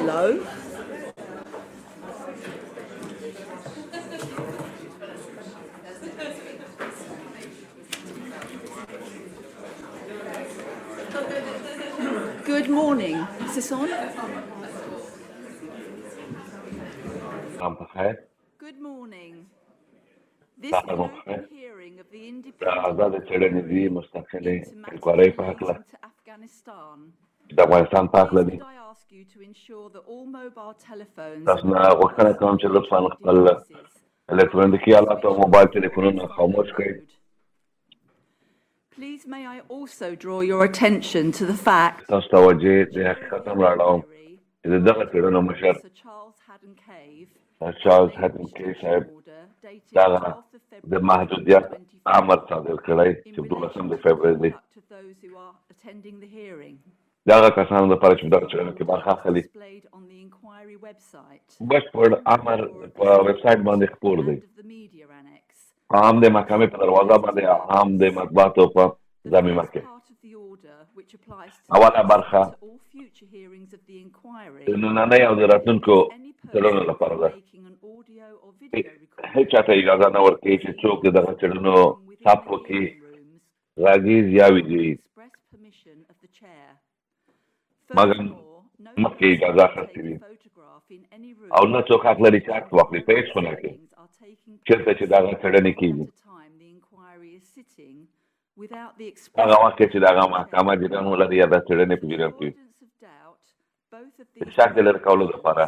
Hello. Good morning. Is this on? Good morning. This is an open hearing of the independent into Afghanistan. افغانستان پاک لدی Could I ask you to ensure that all mobile telephones تاسو نه غوښتنه کوم چې لطفا خپل الکترونیکي آلات او موبایل تلیفونونه خاموش کړئ. Please may I also draw your attention to the fact تاسو توجه د حقیقت هم راړوم چې دغه څېړنو مشر چارلز هډن کی صاحب دغه د محدودیت امر صادر کړی چې 12 فبروري دی. دغه کسانو لپاره چې دغه څېړنه کې برخه اخلي بشپړ امر په ویب سایټ باندې خپور دی. عام د محکمې په دروازه باندې عام د مطبوعاتو په ضمیمه کې اوله برخه د نننۍ او د راتلونکو څېړنو لپاره ده. هېچ چاته اجازه نه ورکوي چې څوک د دغه څېړنو ثبت وکړي غږیز یا ویډیویي مګر مخکې اجازه اخیستې وي او نه څوک حق لري چې عکس واخلي په هېڅ خونه کې چېرته چې دغه څېړنې کېږي. هغه وخت کې چې دغه محکمه جریان ولري یا د څېړنې په جریان کې د شک د لرې کولو لپاره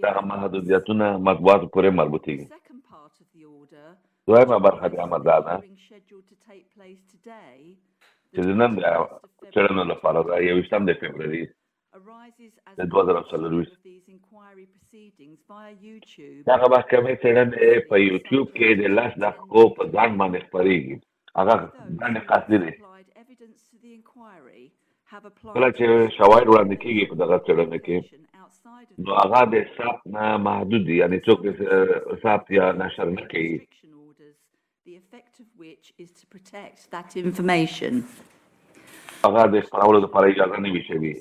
دغه محدودیتونه مطبوعاتو پورې مربوطېږي. دویمه برخه د امر دا ده چې د نن د څېړنو لپاره ده 21 فبروري د 2024 دغه محکمې څېړنې په یوټیوب کې د 10 دقیقو په ځان باندې خپرېږي. هغه ځانې قصدي دی. کله چې شواهد وړاندې کېږي په دغه څېړنه کې نو هغه د ثبت نه محدود دي، یعنې څوک ثبت یا نشر نه کوي. هغه د خپرولو لپاره اجازه نه وي شوي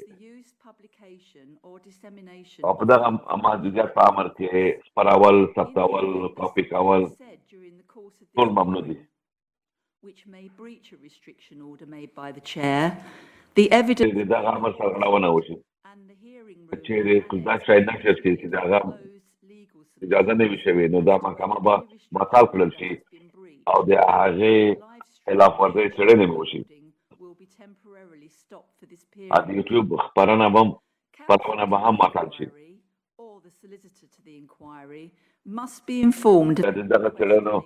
او په دغه محدودیت په امر کې خپرول، ثبتول، کاپي کول ټول ممنوع دي. د دغه امر سرغړونه وشي چې دا شی نشر شي چې د هغه اجازه نه وي شوې نو دا محکمه به معطل کړل شي او د هغې خلاف ورزۍ څېړنې به وشي. د یوټیوب خپرونه به هم معطل شي. د دغه څېړنو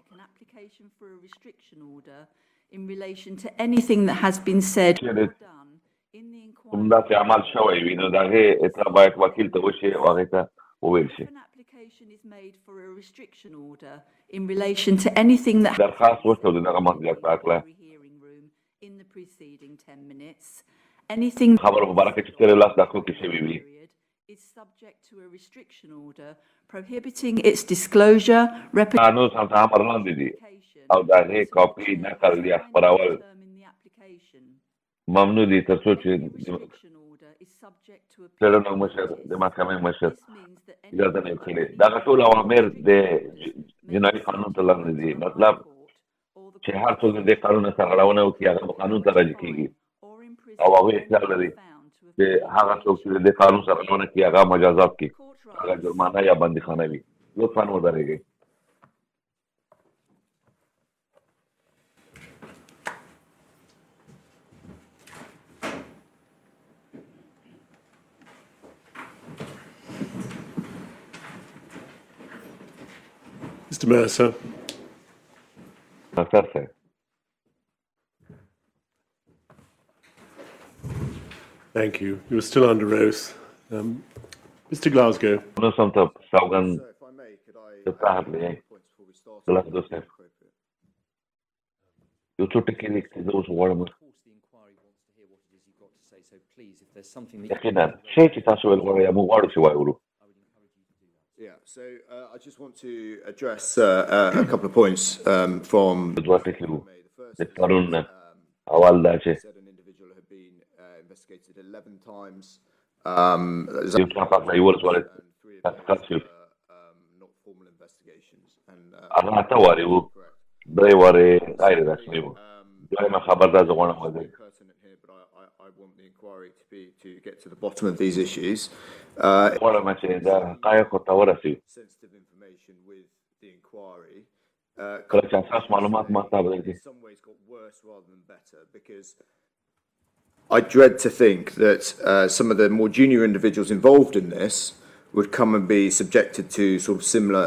کوم داسې عمل شوی وي نو د هغې اطلاع باید وکیل ته وشي او هغې ته وویل شي. درخواست وشو د دغه محدودیت په هکله خبرو په باره کې چې تېرې 10 دقیقو کې شوي وي نور هم ته امر لاندې دي او د هغې کاپي نقل یا خپرول ممنوع دي تر څو چې څېړنو مشر د محکمې مشر اجازه نه ورکړي. دغه ټول اوامر د جنایي قانون ته لاندې دي. مطلب چې هر څوک د دې قانون نه سرغړونه وکړي هغه به قانون ته راجع کېږي او هغوی اختیار لري چې هغه څوک چې د دې قانون سرغړونه کړي هغه مجازات کړي، هغه جرمانه یا بندیخانه وي. لطفا ودرېږئ. Mr. Mercer. Mercer. Thank you. You're still under oath. Mr. Glasgow. No, sometimes Saugan. The Prahatli. Glasgow said. You took the clinic to those who were. يقينا شيء تاسو الغرية مو وارد شوي يقولوا. Yeah, so I just want to address a couple of points from the قانون أول ده شيء. said an individual had been investigated 11 times یو چا پاک لا یول سوال تاسو not formal investigations. And هغه اته واري وو درې واري غیر رسمي وو دویمه خبر دا زه غواړم وځي pertinent here, but I want the inquiry to get to the bottom of these issues. غواړم چې دا حقایق ته ورسي Sensitive information with the inquiry. کله چې اساس معلومات ما ته ورسي In some ways got worse rather than better, because I dread to think that some of the more junior individuals involved in this would come and be subjected to sort of similar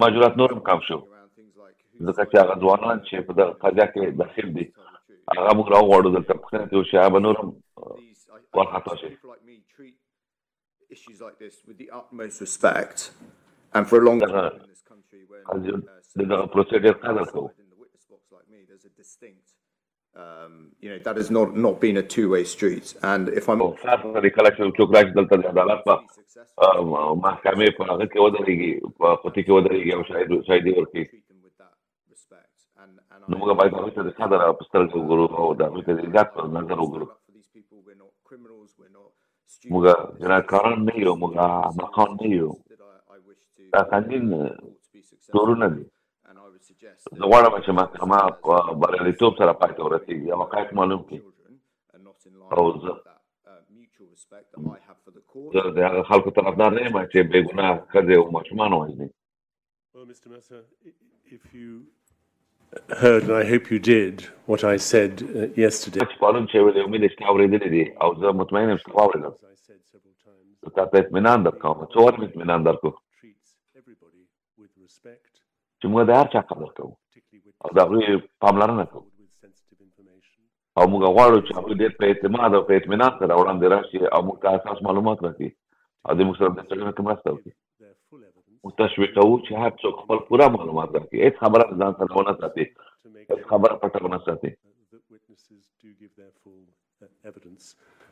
ماجرات نورم کم شو around things like ځکه چې هغه ځوانان چې په دغه قضیه کې داخل دي هغه موږ راوغواړو دلته پوښتنه کې وشي هغه به نورم ورخطا شي people like me treat issues like this with the utmost respect, and for a long time in this country when دغه پروسیډر قدر کوو in the witness box like me, there's a distinct that has not been a two-way street. And if I'm خاصه د کله چې څوک راشي دلته د عدالت په محکمې په هغه کې ودرېږي په پټي کې ودرېږي او شاهدي ورکړي treat them with that respect, and نو موږ باید هغوی ته د قدر په سترګه وګورو او د هغوی ته د عزت په نظر وګورو for these people, we're not criminals, we're not موږ جنایتکاران نه یو موږ احمقان نه یو that I wish to دا قانون be successful. تورونه دي And I would suggest زه غواړم چې محکمه په بریالیتوب سره پای ته ورسېږي او حقایق معلوم کړي children are not in او line زه with that mutual respect that I have for the court. زه د هغه خلکو طرفدار نه یم چې بې ګناه ښځې او ماشومان ووژني Well, Mr. Mercer, if you heard, and I hope you did, what I said yesterday, چې پرون چې ویلې امید چې تا اورېدلې دي او زه مطمئن یم چې تا واورېدم as I said several times, زه تا ته اطمینان درکوم څو وار مې اطمینان درکړو treats everybody with respect, چې موږ د هر چا قدر کوو particularly with او د هغوی پاملرنه کوو sensitive information. او موږ غواړو چې هغوی ډېر په اعتماد او په اطمینان سره وړاندې راشي او موږ ته اساس معلومات راکړي او د موږ سره د څېړنې کې مرسته وکړي Their full evidence موږ تشویق کوو چې هر څوک خپل پوره معلومات راکړي هېڅ خبره ځان سره ونه ساتي to make هېڅ خبره پټه ونه ساتي that witnesses do give their full evidence.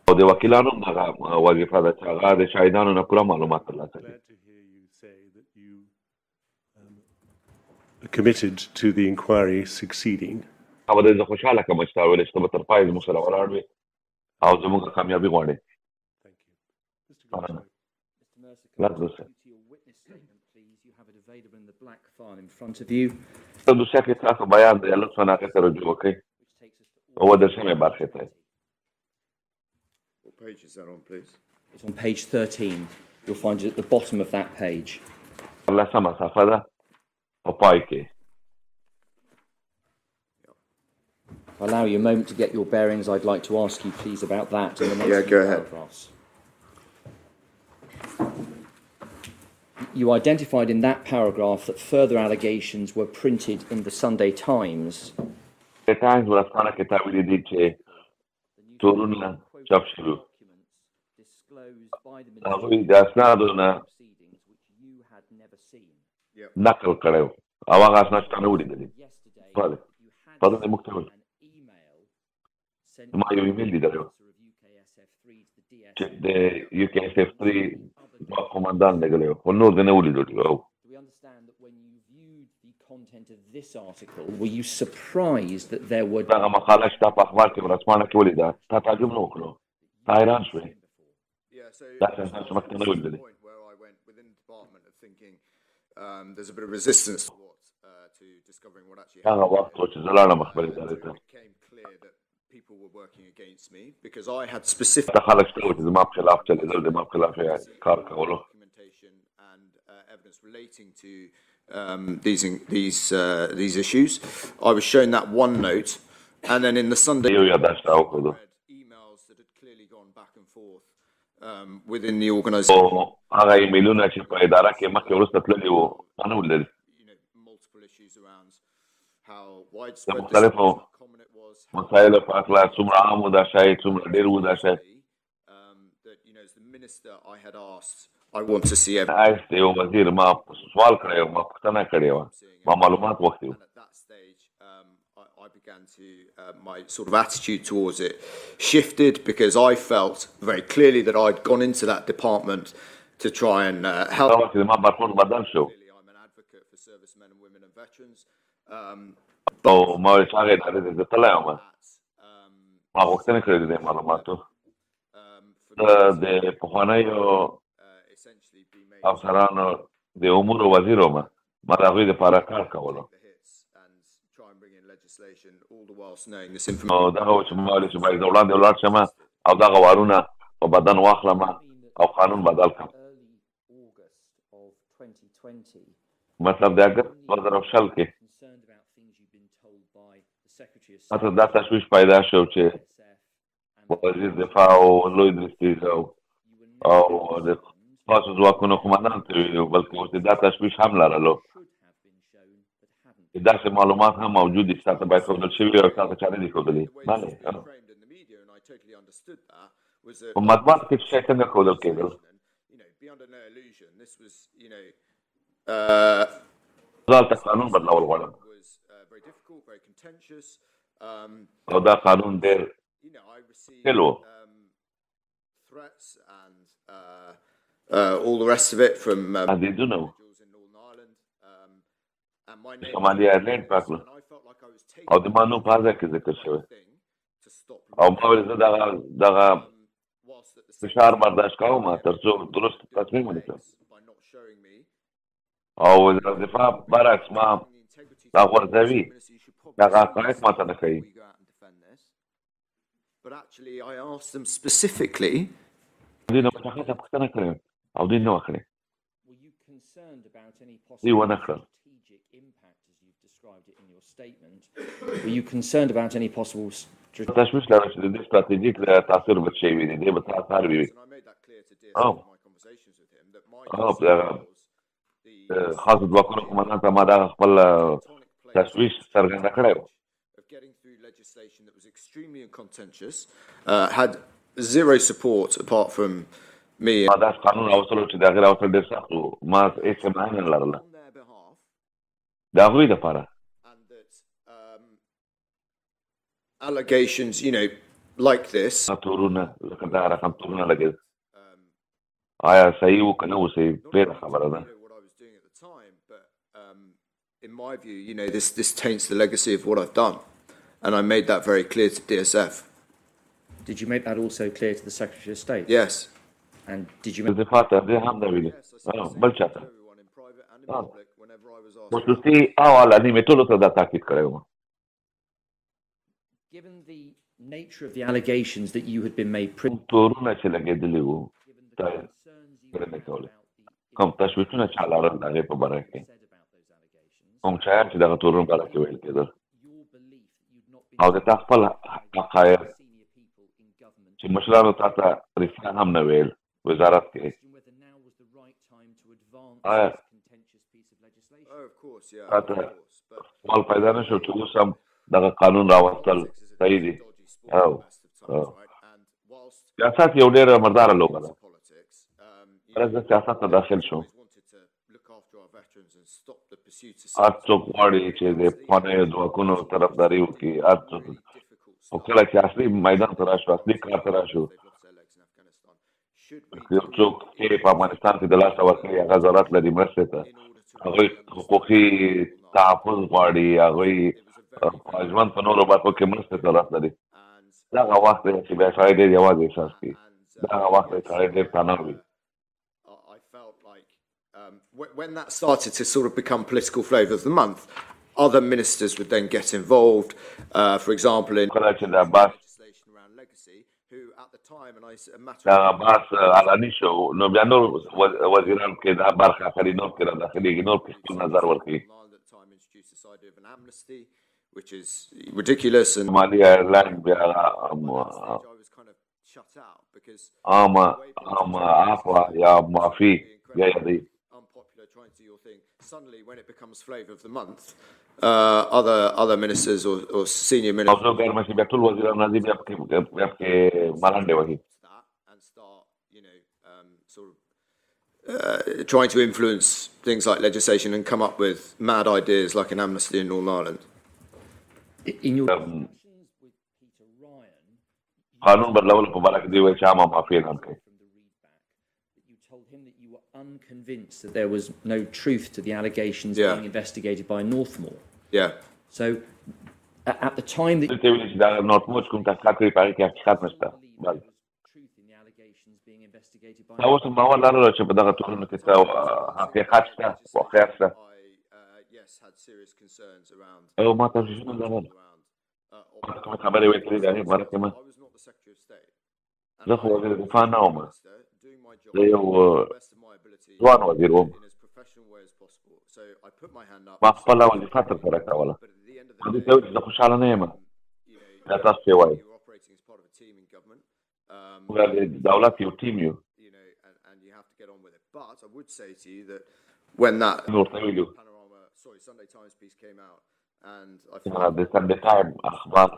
او د وکیلانو هم هغه وظیفه ده چې هغه د شاهدانو نه پوره معلومات ترلاسه کړي Glad to hear you say that you are committed to the inquiry succeeding. خبره زه خوشحاله کوم چې تا ویلې چې ته به تر پایه زموږ سره ولاړ وې او زموږ کامیابي غواړې Thank you. Mr. Glasgow. Mr. Mercer, That's can I the ask you to your witness statement, please? You have it available in the black file in front of you, ته دوسیه کې تاسو بیان دی لطفا هغې ته رجوع وکړئ which takes us to او ودرشمې برخې ته What page is that on, please? It's on page 13. You'll find it at the bottom of that page. لسمه صفحه ده په پای کې I'll allow you a moment to get your bearings. I'd like to ask you, please, about that in the next Yeah, few go ahead. paragraphs. You identified in that paragraph that further allegations were printed in the Sunday Times. د ټایمز ورځپاڼه کې تا ویلي دي چې تورونه چاپ شوي Documents disclosed by the هغوی Ministry د اسنادو نه proceedings which you had never seen. نقل کړی و او هغه اسناد چې تا نه ولیدلي Yesterday, بله you had پرون یې موږ ته ویل an email sent ما یو ایمیل لیدلی و officer of UKSF 3 to the چې DSS. د یو کې اس اف 3 زما قومندان لګلی و خو نور دې نه ولیدلي و Do we understand that when you viewed the content of this article, were you surprised that there were دغه مقاله چې تا په اخبار کې ورځپاڼه کې ولیده تا تعجب نه وکړو تا حیران شوې Yeah, so That's a point where I went within the department of thinking there's a bit of resistance to to discovering what actually هغه happened. وخت و چې زه لاړم خپلې ادارې ته It became clear that people were working against me because I had specific ته خلک شته و چې زما په خلاف چلېدل زما په خلاف یې کار کولو documentation and evidence relating to these issues. I was shown that one note, and then in the Sunday یو یاداشت راوښودو read emails that had clearly gone back and forth within the organization. او هغه ایمیلونه چې په اداره کې مخکې وروسته تللي وو ما نه ولیدل Multiple issues around how widespread this مختلفو was, how common it was, how مسایلو په هکله څومره عام و دا شاید څومره ډېر و دا شاید that as the minister I had asked, I want to see evidence. آیس د یو وزیر ما سوال کړی و ما پوښتنه کړې وه ما معلومات غوښتي وو And at that stage, I began to, my sort of attitude towards it shifted because I felt very clearly that I'd gone into that department to try and help. هغه وخت زما برخورد بدل شو Clearly, I'm an advocate for servicemen and women and veterans. او ما ویل چې هغه ادارې ته زه تللی وم That, ما غوښتنې کړې دي د معلوماتو د پخوانیو افسرانو د امورو وزیر وم ما د هغوی دپاره کار کولو نو دغه و چې ما ویلې چې باید زه وړاندې ولاړ شم او دغه وارونه په بدن واخلم او قانون بدل کړم مطلب د اګست 2020 کې ماته دا تشویش پیدا شو چې وزیر دفاع او لوی درستیز او د خاصو ځواکونو قومندان ته ویلي بلکې اوس دا تشویش هم لرلو داسې معلومات هم موجود دي چې تاته باید ښودل شوي او تاته چا نه دي ښودلي په مطبوعاتو کې شی څنګه ښودل کېدل زه هلته قانون بدلول غواړم او دا قانون ډېر ښکل و all the rest of it from تهدیدونه و شمالي ایرلینډ پاکله او د ما نوم په هر ځای کې ذکر شوی او ما ویل زه دغه فشار برداشت کوم تر څو درست تصمیم ونیسم او وزیر دفاع برعکس ما دا غورځوي دغه حقایق ماته نه کوي دوی نه مشخصه پوښتنه کړې او دوی نه وکړې دوی ونه کړل Were you concerned about any possible تشویش لرم چې د دې ستراتیژیک تاثیر به څه وي د دې به څه اثر وي خاصو ځواکونو قومندان ته ما دغه خپل تشویش څرګنده کړی و had zero support apart from me. ما داسې قانون راوستلو چې د هغې راوستل ډېر سخت و ما هېڅ حمایه نه لرله د هغوی دپاره allegations, you know, like this. تورونه لکه دغه رقم تورونه لګېد آیا صحیح و که نه و صحیح ډېره خبره ده in my view, you know, this taints the legacy of what I've done. And I made that very clear to DSF. Did you make that also clear to the Secretary of State? Yes. And did you make دفاع ته دې هم دا ویلي بل چا ته خصوصي او علني مې ټولو ته دا تاکید کړی وم Given the nature of the allegations that you had been made تورونه چې لګېدلي وو کوم تشویشونه چا لرل د هغې په باره کې کوم شیان چې دغه تورونو په اړه کې ویل کېدل او د تا خپل حقایق چې مشرانو تا ته رښتیا هم نه ویل وزارت کې آیا تا ته سوال پیدا نه شو چې اوس هم دغه قانون راوستل صحیح دي سیاست یو ډېره مرداره لوبه ده زه سیاست ته داخل شوم هر څوک غواړي چې د پخوانیو ځواکونو طرفداري وکړي هر څوک خو کله چې اصلي میدان ته راشو اصلي کار ته راشو یو څوک چې په افغانستان کې د لاسه ورکړي هغه ضرورت لري مرستې ته هغوی حقوقي تحفظ غواړي هغوی په ژوند په نورو برخو کې مرستې ته ضرورت لري دغه وخت دی چې بیا سړی ډېر یوازې احساس کوي دغه وخت دی سړی ډېر تنها وي When that started to sort of become political flavour of the month, other ministers would then get involved. For example, in legislation around legacy, who at the time, and a matter of علني شو نو بیا نور وزیران کې دا برخه اخلي نور کې راځي نور کې خپل نظر ورکوي at the time introduced this idea of an amnesty, which is ridiculous, and مالي ایرلینډ بیا I was kind of shut out because عفوا یا معافي یا دی trying to do your thing. Suddenly, when it becomes flavour of the month, other ministers or senior ministers and start, you know, sort of trying to influence things like legislation and come up with mad ideas like an amnesty in Northern Ireland. In your قانون بدلول په باره کې دی وایي چې عامه معافي اعلان کړي unconvinced that there was no truth to the allegations being investigated by Northmore. Yeah. So at the time that Northmore کوم تحقیقات کوي په هغه کې حقیقت نشته. truth in the allegations دا اوس باور لرله چې په دغه ټولنو کې څه حقیقت شته واقعیت شته او ما تاسو شنو لرل ما کومه خبرې وې کړې د هغې باره کې ما زه خو وزیر دفاع نه وم زه یو ځوان وزیر وم ما خپله وظیفه ترسره کوله ما دې ته ویل چې زه خوشحاله نه یم دا تاسو چې وایي موږ د دولت یو ټیم یو But I would say to you that when that panorama, Sunday Times piece came out, and I thought the Sunday Times اخبار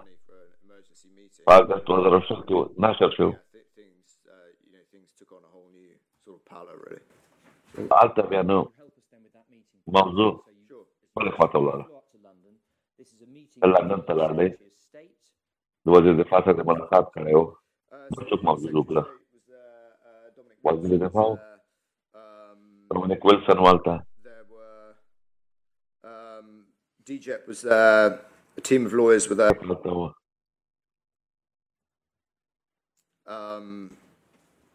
په اګست 2006 کې نشر شو things took on a whole new sort of pallor really. هلته بیا نو موضوع بلې خواته ولاړه لندن ته لاړ دی د وزیر دفاع سره ملاقات کړی و څوک موضوع وکړه وزیر دفاع Dominic Wilson Walter. There were DJEP was there, a team of lawyers were there.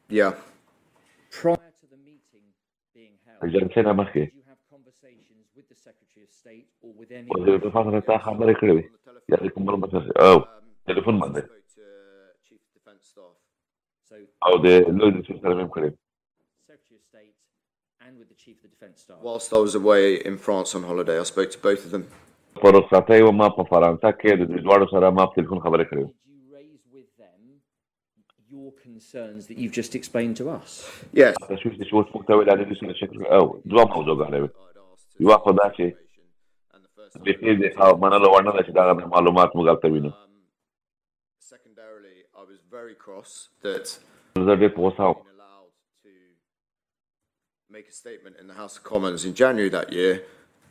Yeah. Prior to the meeting being held, did you have conversations with the Secretary of State or with any other Chief Defence Staff? So Secretary of State and with the Chief of the Defence Staff. Whilst I was away in France on holiday, I spoke to both of them. په رخصتۍ وم په فرانسه کې د دې دواړو سره ما په تلیفون خبرې کړې Did you raise with them your concerns that you've just explained to us? Yes. تشویش چې اوس موږ ته ویل د دې سره شکل او دوه موضوعګانې وې یوه خو دا چې بېخي د منلو وړ نه ده چې دغه معلومات موږ هلته وینو Secondarily, I was very cross that زه ډېر په غوسه وم make a statement in the House of Commons in January that year.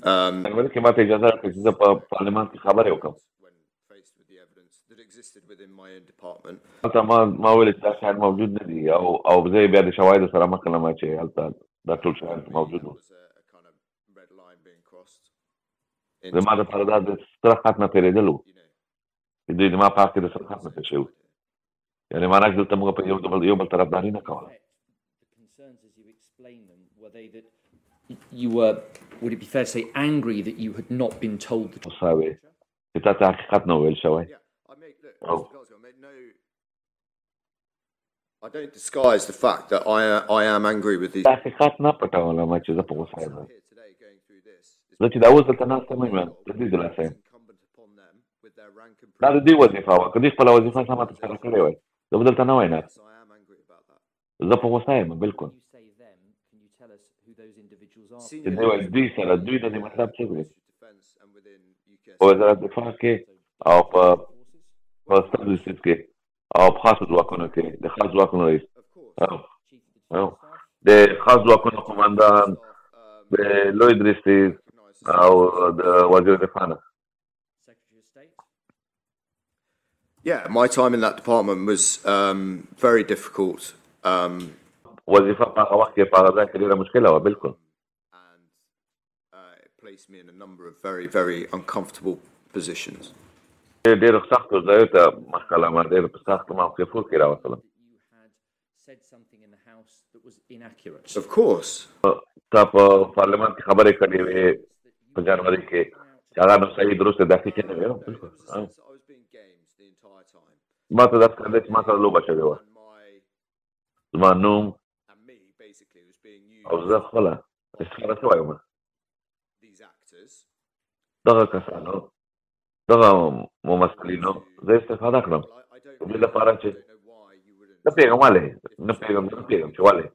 کې ماته اجازه راکړه چې زه په پارلمان کې خبرې وکړم When faced with the evidence that existed within my own department. هلته ما ویل چې دا شیان موجود نه دي او زه یې بیا د شواهدو سره مخ کړم چې هلته دا ټول شیان موجود وو زما دپاره دا د سره خط نه تېرېدل وو چې دوی د ما په حق کې د سره خط نه تېر شوي یعنې معنا چې دلته موږ په یو بل طرفداري نه کوله Were they that you were, would it be fair to say, angry that you had not been told the truth? چې تا ته حقیقت نه ویل شوی I don't disguise the fact that I am angry with these. حقیقت نه پټولم چې زه په غوسه یم زه چې دا اوس دلته ناسته یم د دې دلاسه یم دا د دوی وظیفه وه که دوی خپله وظیفه سمه ترسره کړې وی زه به دلته نه وای ناست زه په غوسه یم بلکل چې دوی وایي دوی سره دوی د دې مطلب څه دی په وزارت دفاع کې او په ستراتیژیک کې او په خاصو ځواکونو کې د خاص ځواکونو رئیس د خاص ځواکونو قماندان د لوی درستیز او د وزیر دفاع نه Yeah, my time in that department was very difficult. وظیفه په هغه وخت کې په هغه ځای کې ډېره مشکله وه بلکل placed me in a number of very, very uncomfortable positions. ډېرو سختو ځایو ته مخ کړم ډېر په سختو موقفو کې راوستلم Of course. تا په پارلمان کې خبرې کړې وې په جنوري کې چې هغه نو صحیح درسته دقیقې نه وې ما ته داسې کړی چې ما سره لوبه شوې وه زما نوم او زه خپله استفاده شوی وم دغه کسانو دغه ممثلینو زه استفاده کړم د دې لپاره چې نه پوهېږم ولې نه پوهېږم چې ولې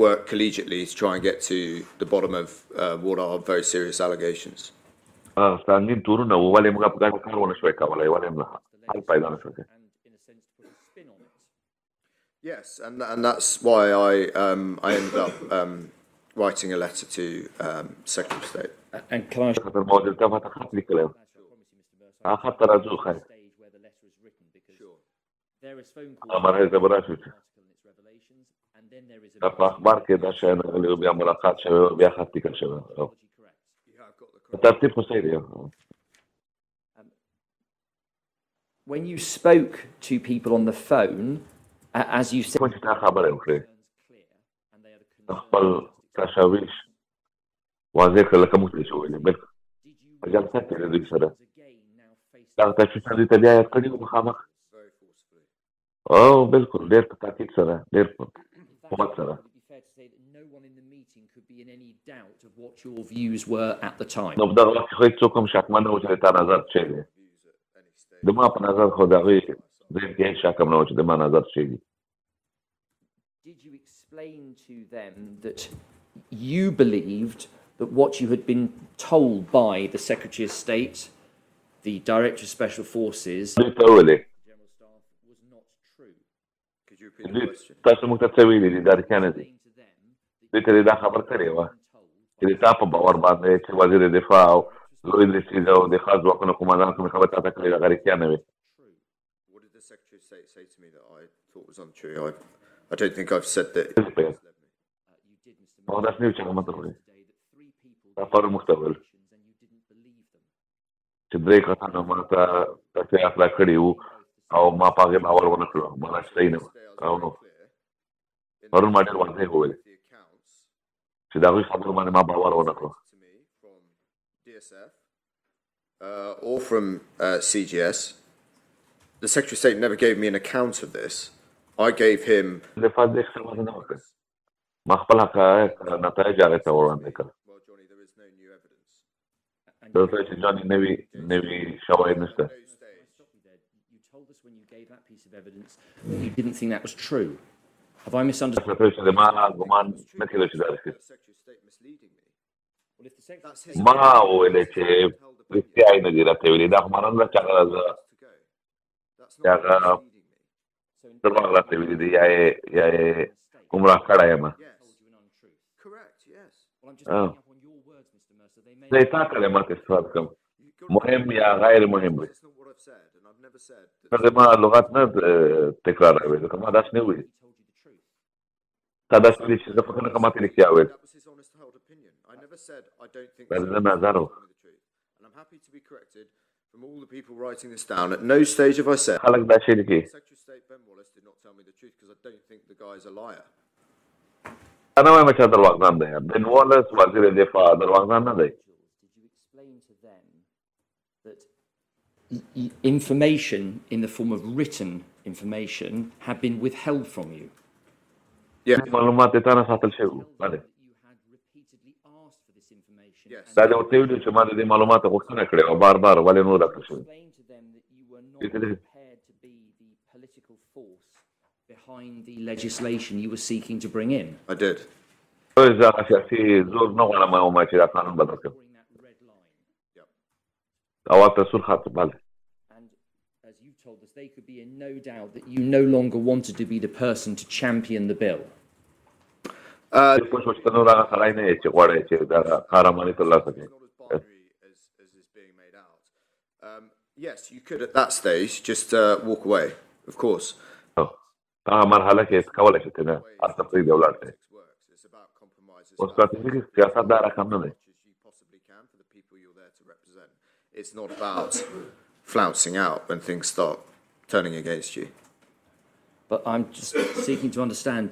work collegiately to try and get to the bottom of what are very serious allegations. ستانګین تورونه وو ولې موږ په ګډه کار ونه شوی کولی ولې موږ حل پیدا نه شو کولی Yes, and that's why I ended up writing a letter to Secretary of State. And can I خاطر موضوع ته ما ته خط لیکلی و هغه خط ته راځو ښایي مرحلې ته به راشو چې په اخبار کې دا شیان راغلي بیا ملاقات شوی و بیا خط لیکل شوی ترتیب خو صحیح دی when you spoke to people on the phone, as you said, کوم چې تا خبره وکړې خپل تشویش واضح کړه لکه موږ چې ویلې بالکل په جلسه کې دوی سره دا تشویش دوی ته بیا یاد کړي مخامخ او بالکل ډېر په تاکید سره ډېر په قوت سره نو په دغه وخت کې خو هېڅوک هم شکمن نه و چې تا نظر څه دی د ما په نظر خو د هغوی ذهن کې هېڅ شک هم نه و چې د ما نظر څه دی Did you explain to them that you believed that what you had been told by the Secretary of State, the Director of Special Forces, دوی ته وویلې General Staff was not true? Could you repeat the دوی question? تاسو موږ ته څه ویلي دي دا رښتیا نه دي دوی ته دا خبر کړې وه چې د تا په باور باندې چې وزیر دفاع او لوی رئیس او د خاص ځواکونو قومندان کومې خبرې تا ته کړې هغه رښتیا نه وي What did the Secretary of State say to me that I thought was untrue? I don't think I've said that. او داسې نه وي چې هغه ماته وویل دا پرون موږ ته وویل چې درې کسانو ما ته داسې اخلاق کړي وو او ما په هغې باور ونه کړو ما دا صحیح نه وه او نو پرون ما ډېر واضح وویل چې د هغوی خبرو باندې ما باور ونه کړو Or from CGS. The Secretary of State never gave me an account of this. I gave him. دفاع د اختلاف نه وکړ ما خپل حقایق نتایج هغې ته وړاندې کړل Well, Johnny, there is no new evidence. دلته چې جاني نوي شواهد نشته You told us when you gave that piece of evidence that you didn't think that was true. Have I misunderstood? چې د ما ګمان نه کېدو چې دا رښتیا The Secretary of State misleading me. Well, if the Secretary That's his. ما وویلې چې رښتیا یې نه دي راته ویلي دا خو ما نه ده چې هغه زه That's not misleading me. درواغ راته ویلي دي یا یې ګمراه کړی یم Correct. Yes. Well, I'm just picking up on your words, Mr. Mercer. They may زه یې تا کلمات استفاده کوم مهم یا غیر مهم وي That's not what I've said, and I've never said. ته زما لغت نه تکراروې ځکه ما داسې نه ویلي told you the truth. تا داسې ویلي چې زه فکر نه کوم ما ته رښتیا ویل That was his honest held opinion. I never said I don't think. دا this د is نظر و the truth, and I'm happy to be corrected from all the people writing this down. At no stage have I said. خلک دا شی لیکي Secretary of State Ben Wallace did not tell me the truth because I don't think the guy is a liar. نه وایم چې درواغجن دی بن والس وزیر دفاع درواغجن نه دی Did you explain to them that information in the form of written information had been withheld from you? Yeah. معلومات یې تا نه ساتل شوي وو بله That you had repeatedly asked for this information? Yes. دا دې ورته ویلي چې ما د دې معلوماتو غوښتنه کړې وه بار بار ولې نور راکړل شوي Explain to them that you were not It is. prepared to be the political force behind the legislation you were seeking to bring in? I did. زه هغه سیاسي زور نه غواړم ما چې دا قانون بدل کړم Drawing that red line. او ورته سور خط بله And as you've told us, they could be in no doubt that you no longer wanted to be the person to champion the bill. پوه شو چې ته نور هغه سړی نه یې چې غواړې چې دغه قهرماني ترلاسه کړې Not as binary as is being made out. Yes, you could at that stage just walk away, of course. هغه مرحله کې هېڅ کولی شي چې نه هلته پرېږدې ولاړ شې It's about compromises. اوس ستراتیژیک سیاست دا رقم نه دی As you possibly can for the people you're there to represent. It's not about flouncing out when things start turning against you. But I'm just seeking to understand,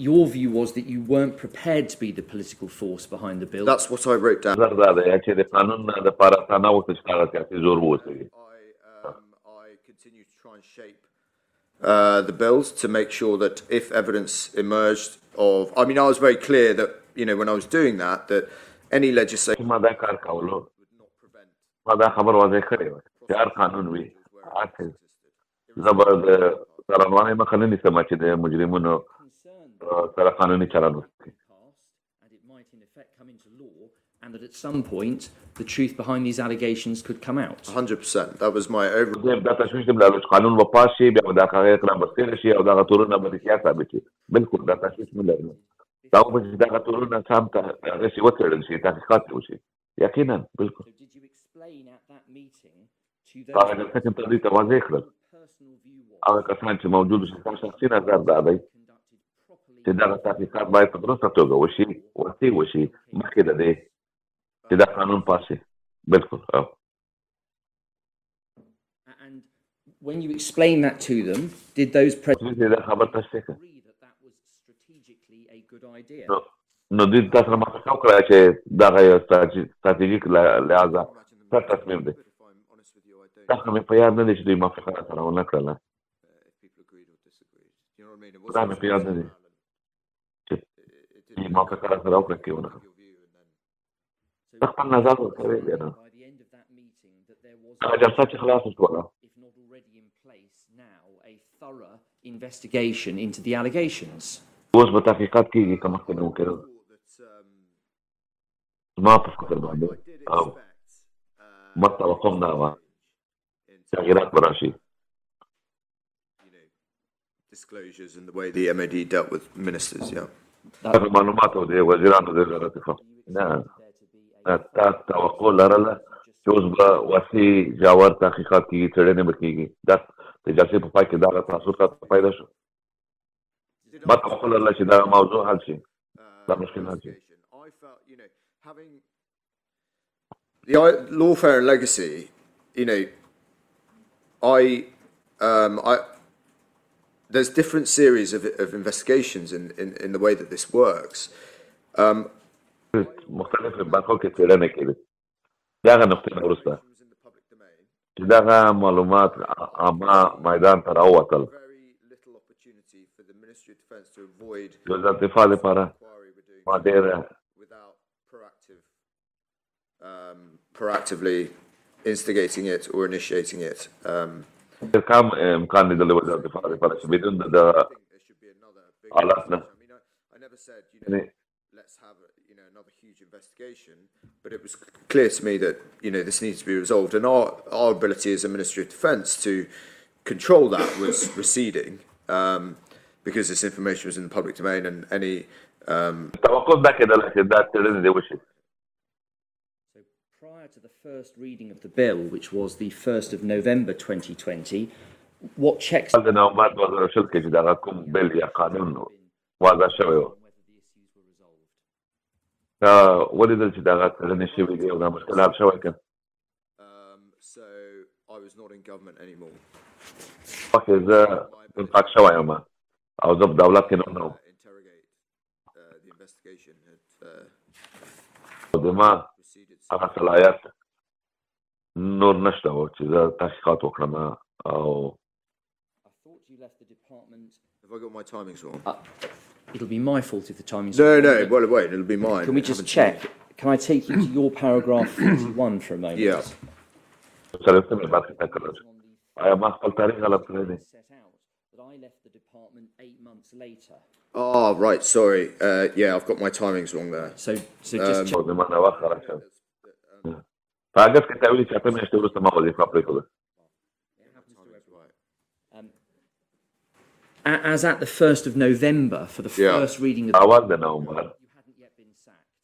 your view was that you weren't prepared to be the political force behind the bill. That's what I wrote down. نظر دا دی چې د قانون دپاره تا نه وغوښتل چې تا هغه سیاسي زور ووسوي I continue to try and shape the bills to make sure that if evidence emerged of, I mean, I was very clear that, you know, when I was doing that any legislation ما دا کار کولو would not prevent ما دا خبر واضح کړې وه چې هر قانون وي هر څه زه به د څارنوالۍ مخه نه نیسم چې د مجرمینو سره قانوني چلند وکړي And it might in effect come into law, and that at some point the truth behind these allegations could come out. 100%. That was my overall. دا تشویش دی بله چې قانون به پاس شي بیا به دا هغه اقرام به تېره شي او دغه تورونه به رښتیا ثابت شي بلکل دا تشویش نه لري دا به چې دغه تورونه سم هغه شي وڅېړل شي تحقیقات وشي یقینا بلکل So did you explain at that meeting to په هغه those جلسه کې دوی ته واضح کړل personal view was هغه کسان چې موجود وو چې شخصي نظر دا دی conducted properly چې دغه تحقیقات باید په درسته توګه وشي وسیع وشي مخکې د دې چې دا قانون پاس شي بلکل and When you explained that to them, did those presidents دا خبر تاسو ته agree that that was strategically a good idea? نو دوی تاسو سره موافقه وکړه چې دغه یو ستراتیژیک لحاظه ښه تصمیم دی. تاسو مې په یاد نه دی چې دوی موافقه سره ونه کړله. دا مې په یاد نه دی چې دوی موافقه سره وکړه کې ونه کړه. خپل نظر ورکوي بیا نه. By the end of that meeting, that there was, هغه جلسه چې خلاصه شوله if not already in place now, a thorough investigation into the allegations. اوس به تحقیقات کېږي که مخکې نه و کېدل. زما په فکر باندې او ما توقع نه وه تغییرات به راشي. Disclosures and the way the MOD dealt with ministers, yeah. دغه معلوماتو د وزیرانو د وزارت څخه نه تا توقع لرله چې اوس به وسیع ژور تحقیقات کېږي، څېړنې به کېږي. دا د جلسې په پای کې دغه تاثرات پیدا شو. ما توقع لرله چې دا موضوع حل شي، دا مشکل حل شي. I felt, having the lawfare and legacy, there's different series of investigations in the way that this works. مختلف برخو کې څېړنې کېږي. دغه نقطې نه وروسته چې دغه معلومات عامه میدان ته راووتل، د وزارت دفاع لپاره ما ډېره proactively instigating it or initiating it. ډېر کم امکان دی د وزارت دفاع لپاره چې بدون د حالات نه I never said, let's have another huge investigation, but it was clear to me that this needs to be resolved, and our ability as a Ministry of Defence to control that was receding because this information was in the public domain, and any توقع دا کېدله چې دا څېړنې دې وشي. Prior to the first reading of the bill, which was the 1st of November 2020, what checks د نومبر 2020 کې چې دغه کوم بل یا قانون وضع شوی و، ولیدل چې دغه څېړنې شوي دي او دا مشکل حل شوی که so I was not in government anymore. وخت زه انفاق شوی یم او زه په دولت کې نه وم Interrogate the investigation او د ما هغه صلاحیت نور نشته و چې زه تحقیقات وکړم او I thought you left the department. Have I got my timings wrong? It'll be my fault if the timing's No, wrong. well, wait, it'll be mine. Can we just check? Can I take you to your paragraph 41 for a moment? Yeah. څلوېښتمې برخې ته کله آیا ما خپل تاریخ غلط کړی دی؟ Set out that I left the department 8 months later. Oh, right, sorry. Yeah, I've got my timings wrong there. So just check. او د ما نه وخت خراب شوی. په اګست کې ته ویلي چې اته میاشتې وروسته ما وظیفه پرېښوده. As at the 1st of November, for the first reading of the اول د نومبر you hadn't yet been sacked.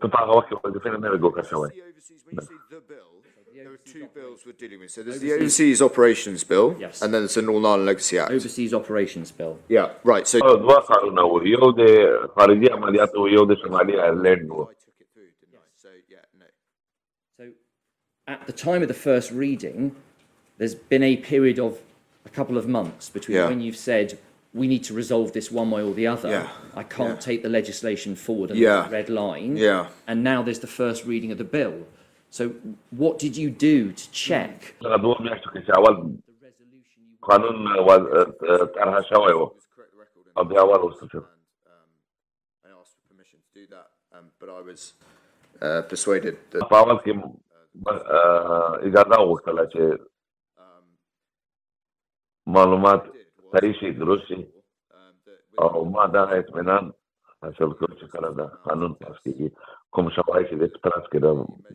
ته په هغه وخت کې وظیفې نه وې ګوښه شوی. When you say the bill, there are two bills we're dealing with. So there's the Overseas Operations Bill, Yes. and then there's the Northern Ireland Legacy Act. Overseas Operations Bill. Yeah, right. So دوه کارونه وو، یو د خارجي عملیاتو و، یو د شمالي آیرلینډ و. I took it through, didn't I? So yeah, no. So at the time of the first reading, there's been a period of a couple of months between Yeah. when you've said we need to resolve this one way or the other. Yeah. I can't take the legislation forward and Yeah. the red line. Yeah. And now there's the first reading of the bill. So what did you do to check هغه دوه میاشتو کې چې اول the resolution you قانون طرحه شوی و او بیا اول وروسته شو. I asked for permission to do that, but I was persuaded that په اول کې اجازه وغوښتله چې معلومات صحیح شي، درست شي او ما دغه اطمینان حاصل کړ چې کله دا قانون پاس کېږي کوم شواهد چې د اعتراض کې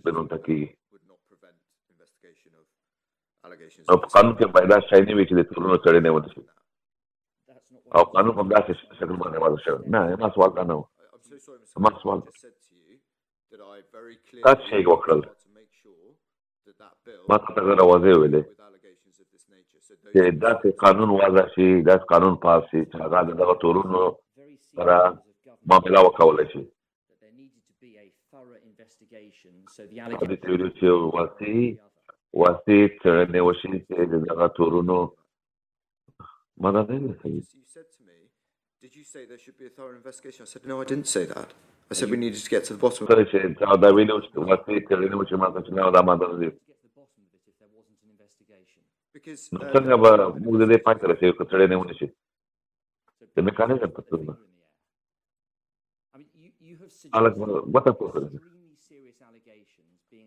بدون ته کېږي would not prevent investigation of allegations. نو په قانون کې باید دا شی نه وي چې د ټولنو څېړنې ونه شي that's not او قانون په همداسې شکل باندې وضع شوی. نه ما سوال دا نه و. I'm so sorry, Mr. ما Chairman, سوال I just said to you that I very تاسو clearly شی وکړل tried to make sure that that bill ما ته غیر واضح ویلې with allegations of this nature. So چې those داسې قانون وضع شي، داسې قانون پاس شي چې هغه د دغه ټولنو very senior سره members of government معامله وکولی شي. that there needed to be a thorough investigation so the د allegations تیوري چې واسي واسي څېړنې وشي چې د دغه تورونو مدد نه کوي. You said to me, did you say there should be a thorough investigation? I said, no, I didn't say that. I said we needed to get to the bottom of it. چې دا ویلو چې واسي څېړنې وشي ماته چې نه دا مدد نه دي. Because څنګه به موږ د دې پای ته رسېږو که څېړنې ونه شي د میکانیزم په توګه هلک ګوته پورته ده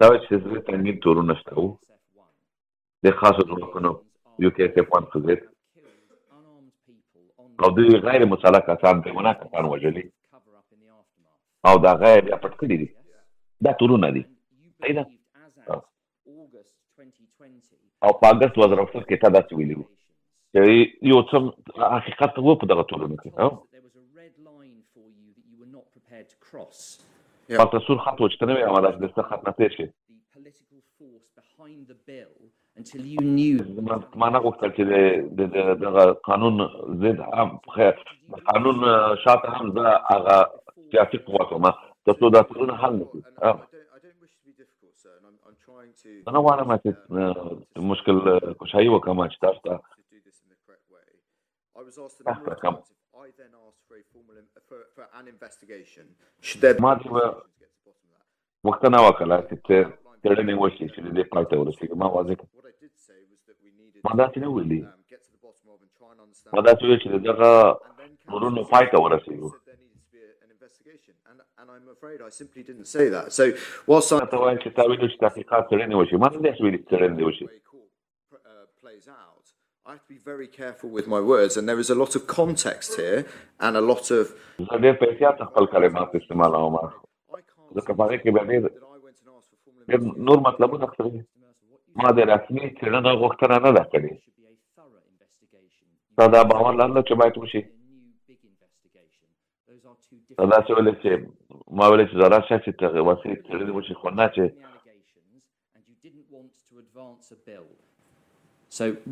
دا وایي چې زه سنګین تورونه شته وو د خاصو ځواکونو UKSF-1 په ضد او دوی غیر مسلح کسان بېګناه کسان وژلي او د هغه یې بیا پټ کړي دي دا تورونه دي صحیح ده او په اګست 2018 کې تا داسې ویلي وو چې یو څه حقیقت و په دغه تورونو کې هلته سور خط و چې ته نه وې اماده چې د څه خط نه تېر شي ما نه غوښتل چې د دغه قانون ضد هم قانون شاته هم زه هغه سیاسي قوت وم تر څو دا تورونه حل نه کړي زه نه غواړم چې مشکل کشایي وکړم چې تاسو ته ما دې پوښتنه وکړه چې څېړنې وشي چې د دې پای ته ورسېږي ما واضح کړه ما داسې نه ویلي ما داسې ویل چې د دغه تورونو پای ته ورسېږو And I'm afraid I simply didn't say that. So whilst I ته وایم چې تا ویلو چې تحقیقات څېړنې وشي ما نه داسې ویلي چې څېړنې وشي plays out, I have to be very careful with my words, and there is a lot of context here and a lot of. زه ډېر په احتیاط خپل کلمات استعمالوم ځکه په هغې کې بیا ډېر نور مطلبونه خپلوي ما د رسمي څېړنه غوښتنه نه ده کړې تا دا باور لرله چې باید وشي تا داسې ویلې چې ما ویلې چې ضرر شه چې وسیع څېړنې وشي خو نه چې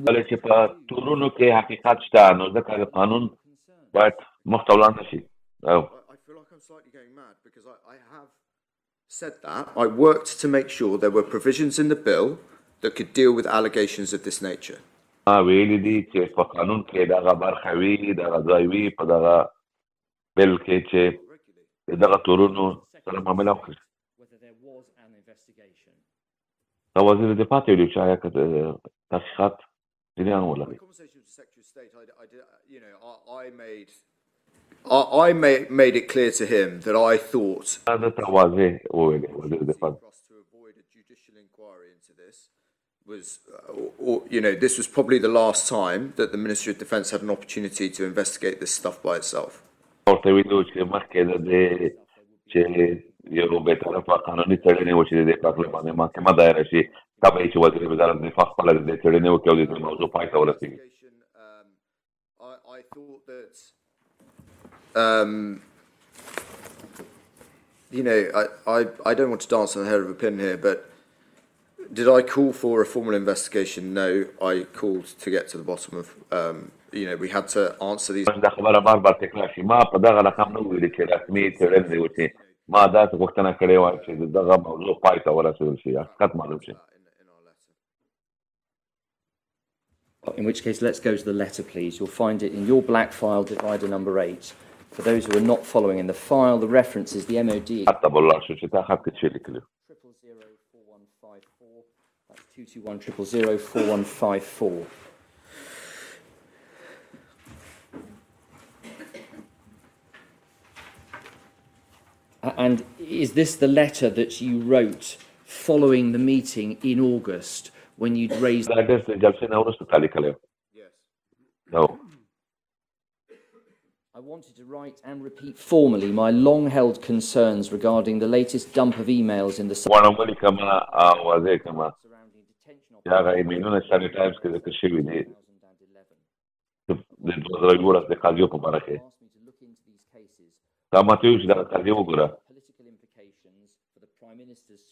ویلې چې په تورونو کې حقیقت شته نو ځکه د قانون باید مخته ولاړ نه شي I feel like I'm slightly going mad because I have said that. I worked to make sure there were provisions in the bill that could deal with allegations of this nature. ویلي دي چې په قانون کې دغه برخه وي دغه ځای وي په دغه بل کې چې دغه تورونو سره معامله وکړي دا وزیر دفاع ته ویلي چې آیا که تحقیقات جریان ولري I made it clear to him that I thought درته واضح وویلې وزیر دفاع this was probably the last time that the Ministry of Defence had an opportunity to investigate this stuff by itself. ورته ویلو چې مخکې د دې چې یو بېطرفه قانوني څېړنې وشي د دې کار باندې محکمه دایره شي تا به یې چې وزیر وزارت دفاع خپله د دې څېړنې وکړي او د دې موضوع پای ته ورسېږي I thought that I don't want to dance on the head of a pin here, but did I call for a formal investigation? No, I called to get to the bottom of, we had to answer these. دا خبره بار بار تکرار شي ما په دغه رقم نه ویلي چې رسمي څېړنې وشي ما داسې غوښتنه کړې وه چې دغه موضوع پای ته ورسېدل شي حقیقت معلوم شي. In which case, let's go to the letter, please. You'll find it in your black file, divider number 8. For those who are not following in the file, the reference is the MOD. حتی به ولاړ شو چې تا خط کې څه لیکلي 221-004154. And is this the letter that you wrote following the meeting in August when you'd raised... دا ډېر د جلسې نه وروسته تا لیکلی نو I wanted to write and repeat formally my long-held concerns regarding the latest dump of emails in the... غواړم ولیکم او واضح کړم چې هغه ایمیلونه سنډي ټایمز کې ذکر شوي دي د 2011 د قاضیو په باره کې تا ماته ویل چې دغه قاضي وګوره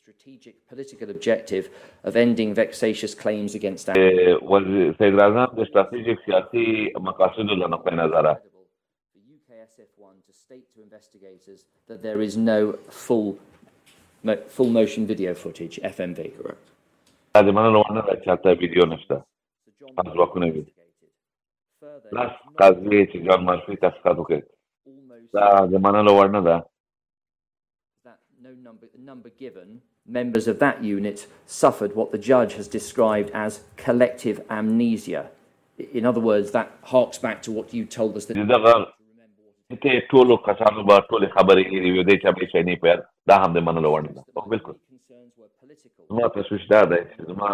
strategic political objective of ending vexatious claims against صدر اعظم د ستراتیژیک سیاسي مقاصدو له نقطه نظره UKSF-1 to state to investigators that there is no full motion video footage, FMV. Correct. دا د منلو وړ نه ده چې هلته ویډیو نشته ځواکونه وي لاس قاضي چې جان مارفي تحقیقات وکړي دا د منلو وړ نه ده. Number given, members of that unit suffered what the judge has described as collective amnesia. In other words, that harks back to what you told us that ته ټولو کسانو به ټولې خبرې هېرې وي دی چې به یې نه پیل دا هم د منلو وړ نه ده. بالکل زما تشویش دا دی چې زما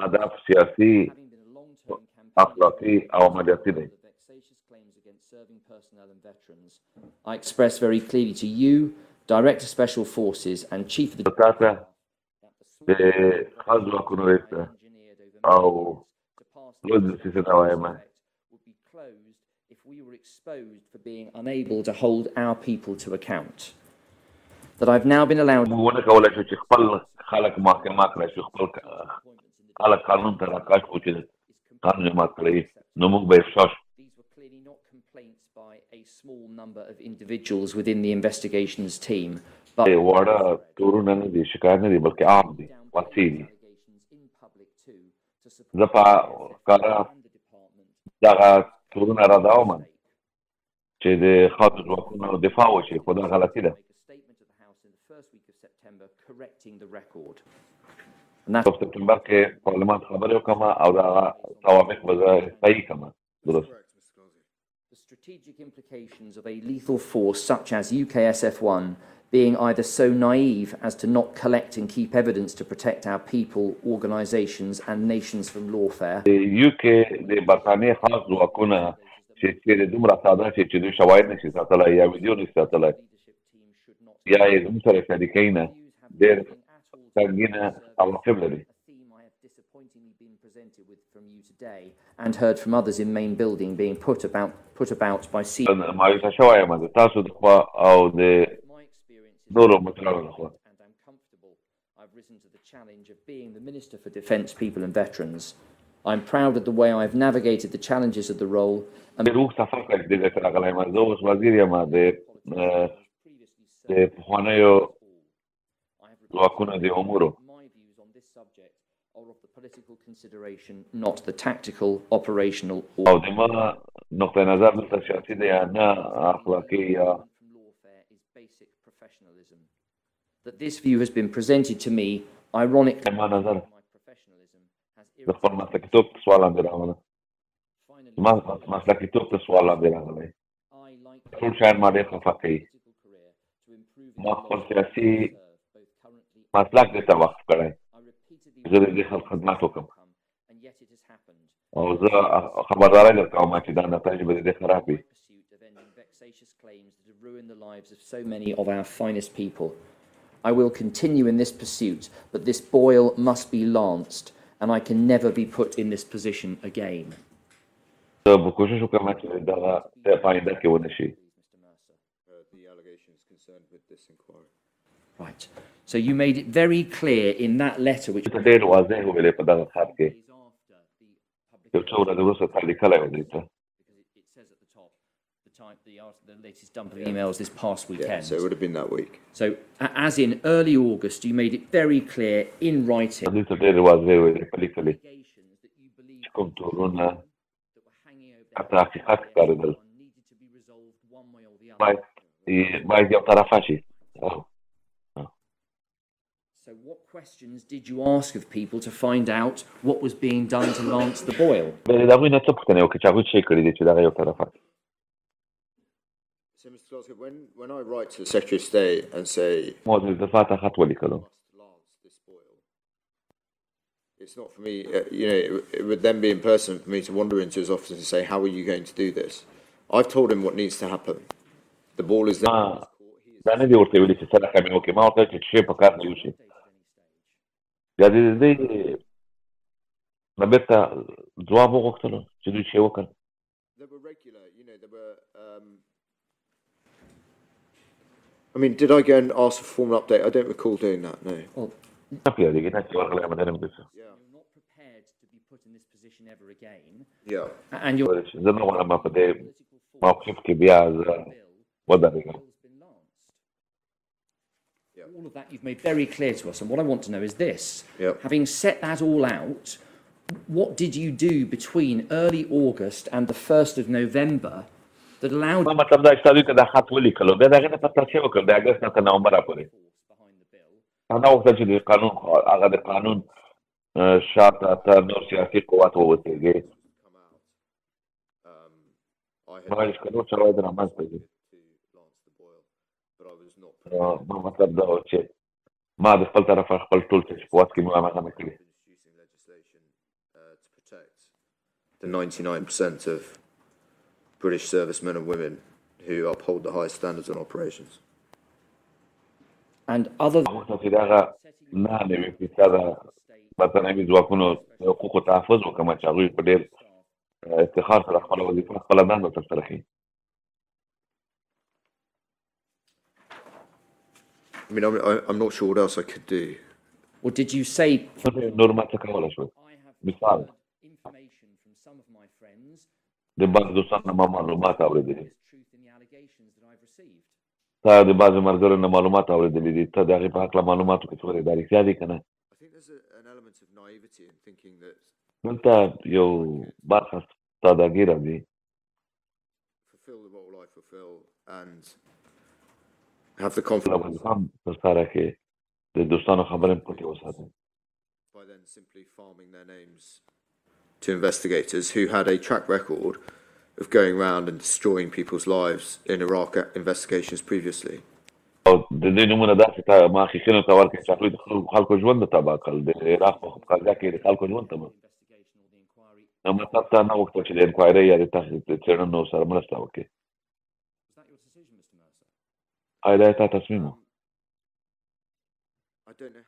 اهداف سیاسي اخلاقي او عملیاتي دی. I express very clearly to you, Director Special Forces and Chief of the تاته د خاص ځواکونو رئیس او لوړ سیسه دا وایم would be closed if we were exposed for being unable to hold our people to account. That I've now been allowed موږ نه کولای شو چې خپل خلک محاکمه کړای شو خپل خلک قانون ته راکاږ کړو چې قانون یې مات کړی نو موږ به افشا شو. A small number of individuals within the investigations team, but وړه تورونه نه دي شکایت نه دي بلکې عام دي وڅېړي دي. زه په ښکاره دغه تورونه رادوم چې د خاصو ځواکونو دفاع وشي خو دا غلطي ده. په سپتمبر کې پارلمان خبرې وکړم او دغه توافق به زه صحیح کړم. درست. Strategic implications of a lethal force such as UKSF-1 being either so naive as to not collect and keep evidence to protect our people, organisations and nations from lawfare. The UK د برتانوي خاص ځواکونه چې دومره ساده چې دوی شواهد نشي ساتلی یا ویډیو نشي ساتلی یا یې زموږ سره شریکوي نه ډېر سنګینه عواقب لري. And heard from others in main building being put about by مایوسه شوی یم د تاسو د خوا او د نورو مشرانو د خوا. I've risen to the challenge of being the Minister for Defence, People and Veterans. I'm proud of the way I've navigated the challenges of the role. روغ سفر کړی دی چې راغلی یم زه اوس وزیر یم د پخوانیو ځواکونو د امورو. Political consideration, not the tactical, operational او د ما نقطه نظر دلته سیاسي دی یا نه اخلاقي یا that this view has been presented to me ironically ما نظر د خپل مسلکیتوب سوال هم راغلی ما مسلکیتوب ته سوال هم راغلی ټول شیان ما ډېر خفه کوي ما خپل سیاسي مسلک دې ته وقف کړی زه د دې خدمت وکړم او زه خبرداری درکوم چې دا نتایج به د دې خراب وي. So many of our finest people. I will continue in this pursuit, but this boil must be lanced, and I can never be put in this position again. زه به کوشش وکړم چې دغه په آینده کې ونه شي. Right. So you made it very clear in that letter which ډېر واضح ویلې په دغه خط کې یو څو ورځې وروسته تا لیکلی و دې ته. The latest dump of emails this past weekend. Yeah, so it would have been that week. So, as in early August, you made it very clear in writing دې ته ډېر واضح ویلې په لیکلي چې کوم تورونه حتی حقیقت ښکارېدل باید یو طرفه شي. So what questions did you ask of people to find out what was being done to lance the boil? د هغوی نه څه پوښتنې وکړې چې هغوی څه کړي دي چې دغه یو طرفه. So, Mr. Glasgow, when I write to the Secretary of State and say, موضوع دفاع ته خط ولیکلو. It's not for me, it would then be impersonal for me to wander into his office and say, how are you going to do this? I've told him what needs to happen. The ball is there. دا نه دي ورته ویلي چې څه رقم یې وکړي ما ورته چې شی په کار نه وشي بیا د دې نه بېرته ځواب وغوښتلو چې دوی شی وکړل. They were regular, they were... I mean, did I go and ask for a formal update? I don't recall doing that, no. نه پوهېږي نه چې ورغلی یم دنه مې You're not prepared to be put in this position ever again. Yeah. And you're... زه نه غواړم په دې موقف کې بیا زه ودرېږم. all of that you've made very clear to us, and what I want to know is this. Yep. Having set that all out, what did you do between early August and the 1st of November that allowed ما مطلب دا استادو ته د خط ولیکلو بیا دغه نه پته څه وکړ د اګست نه تر نومبر پورې دا وخت چې د قانون هغه د قانون شاته تر نور سیاسي قوت ووتېږي ما هیڅ کله چا د رامنځته دي ما مطلب دا و چې ما د خپل طرفه خپل ټول څه چې په وخت کې مو هغه نه کړي the 99% of British servicemen and women who uphold the highest standards on operations. and other وخت چې دغه نه نوي فیصده برتانوي ځواکونو د حقوقو تحفظ وکړم چې هغوی په ډېر افتخار سره خپله وظیفه خپله دنده ترسره کړي I mean, I'm not sure what else I could do. or did you say نور ما څه کولی شول مثال information from some of my friends د بعض دوستانو نه ما معلومات اورېدلي truth in the allegations that I've received? تا د بعضو ملګرو نه معلومات اورېدلي دي ته د هغې په هکله معلوماتو کې څه ورې دا رښتیا دي که نه I think there's an element of naivety in thinking that دلته یو برخه سادهګي راځي fulfill the role I fulfill and have the confidence وظیفه هم ترسره کړې د دوستانو خبرې هم پټې وساتئ by then simply farming their names to investigators who had a track record of going around and destroying people's lives in Iraq investigations previously. او د دې نومونه داسې ته محققینو ته ورکړي چې هغوی د خلکو ژوند ته تباه کړل د عراق په قضیه کې د خلکو ژوند ته مطلب ته نه غوښتل چې د انکوایرۍ یا د څېړنو سره مرسته وکړي آیا دا ستا تصمیم و I don't know.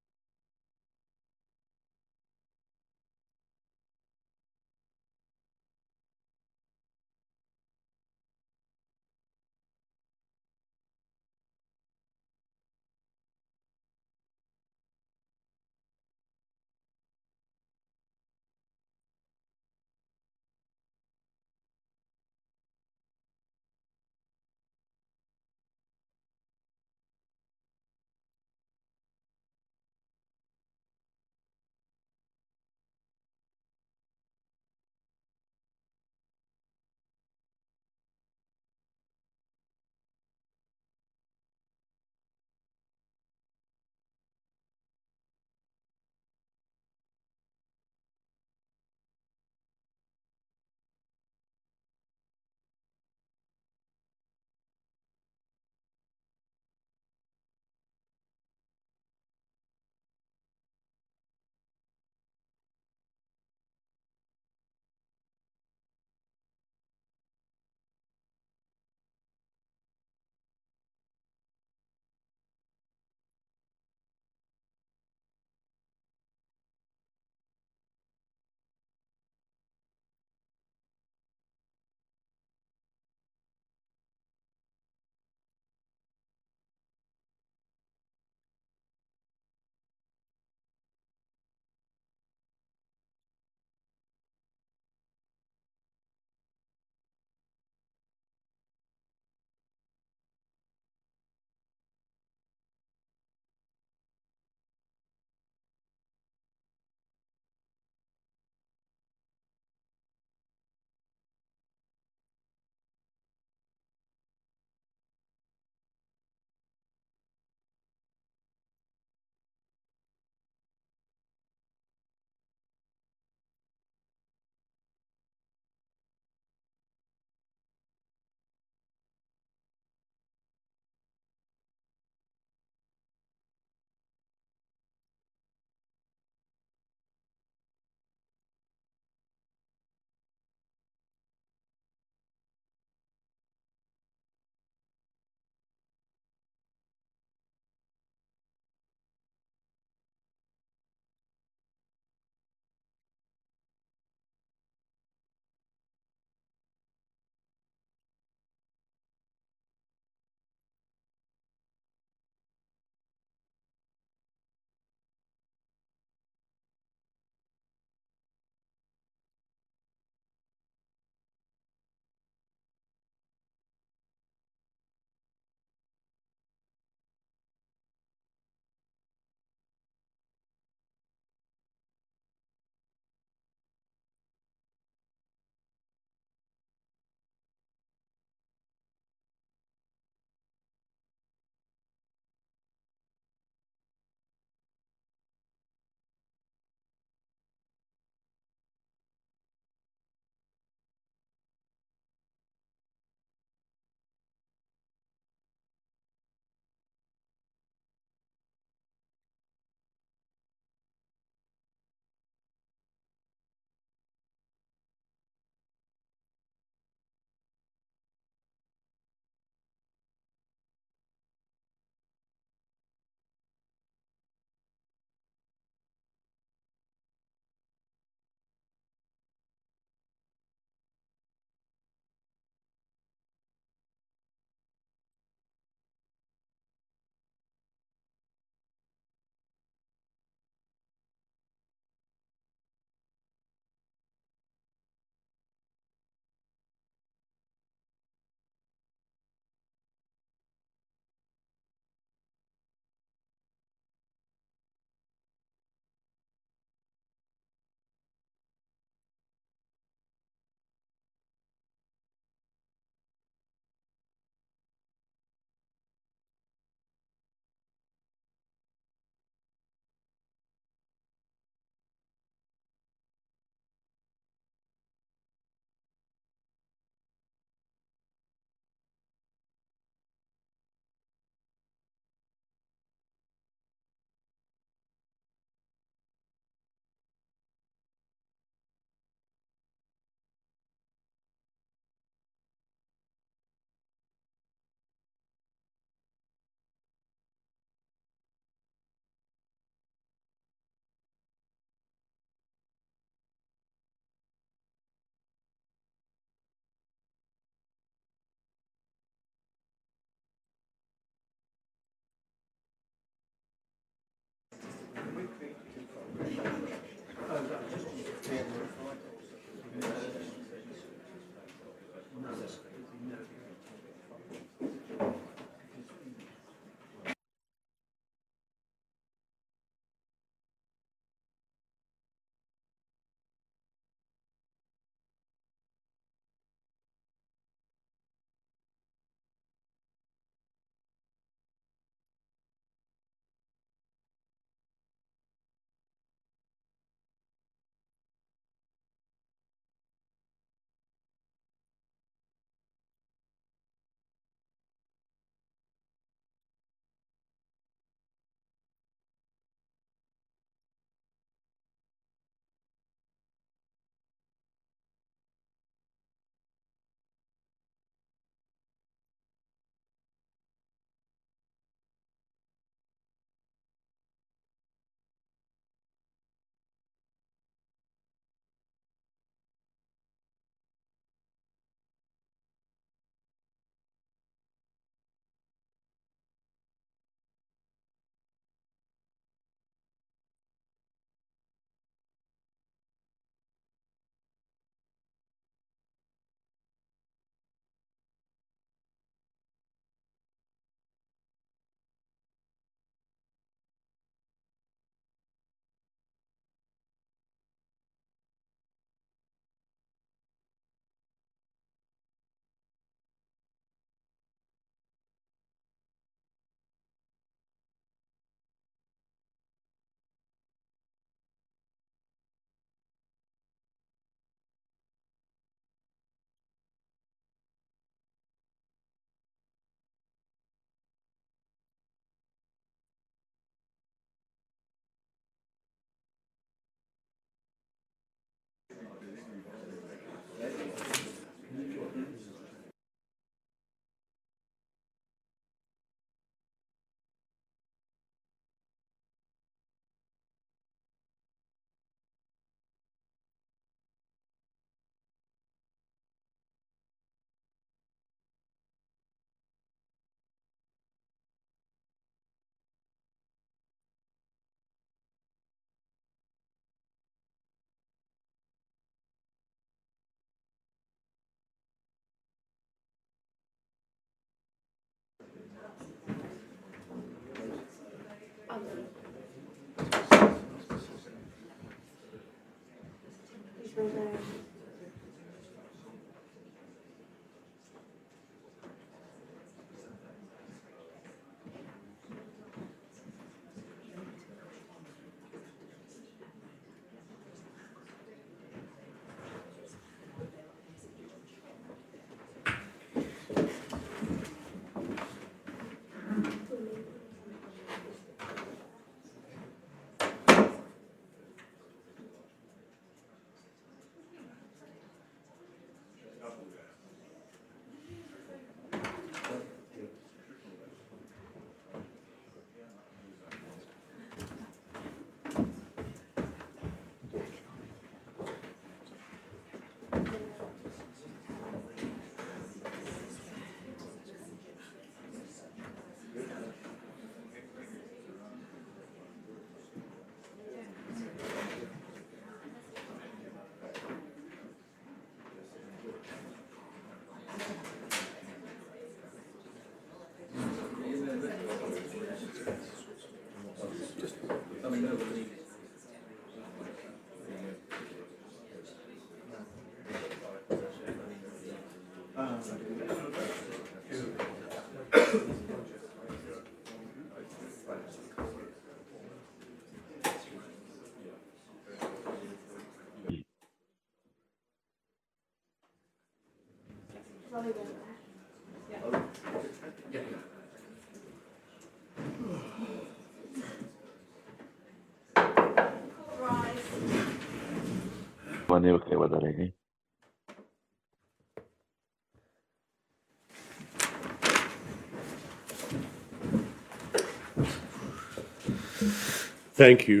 Thank you.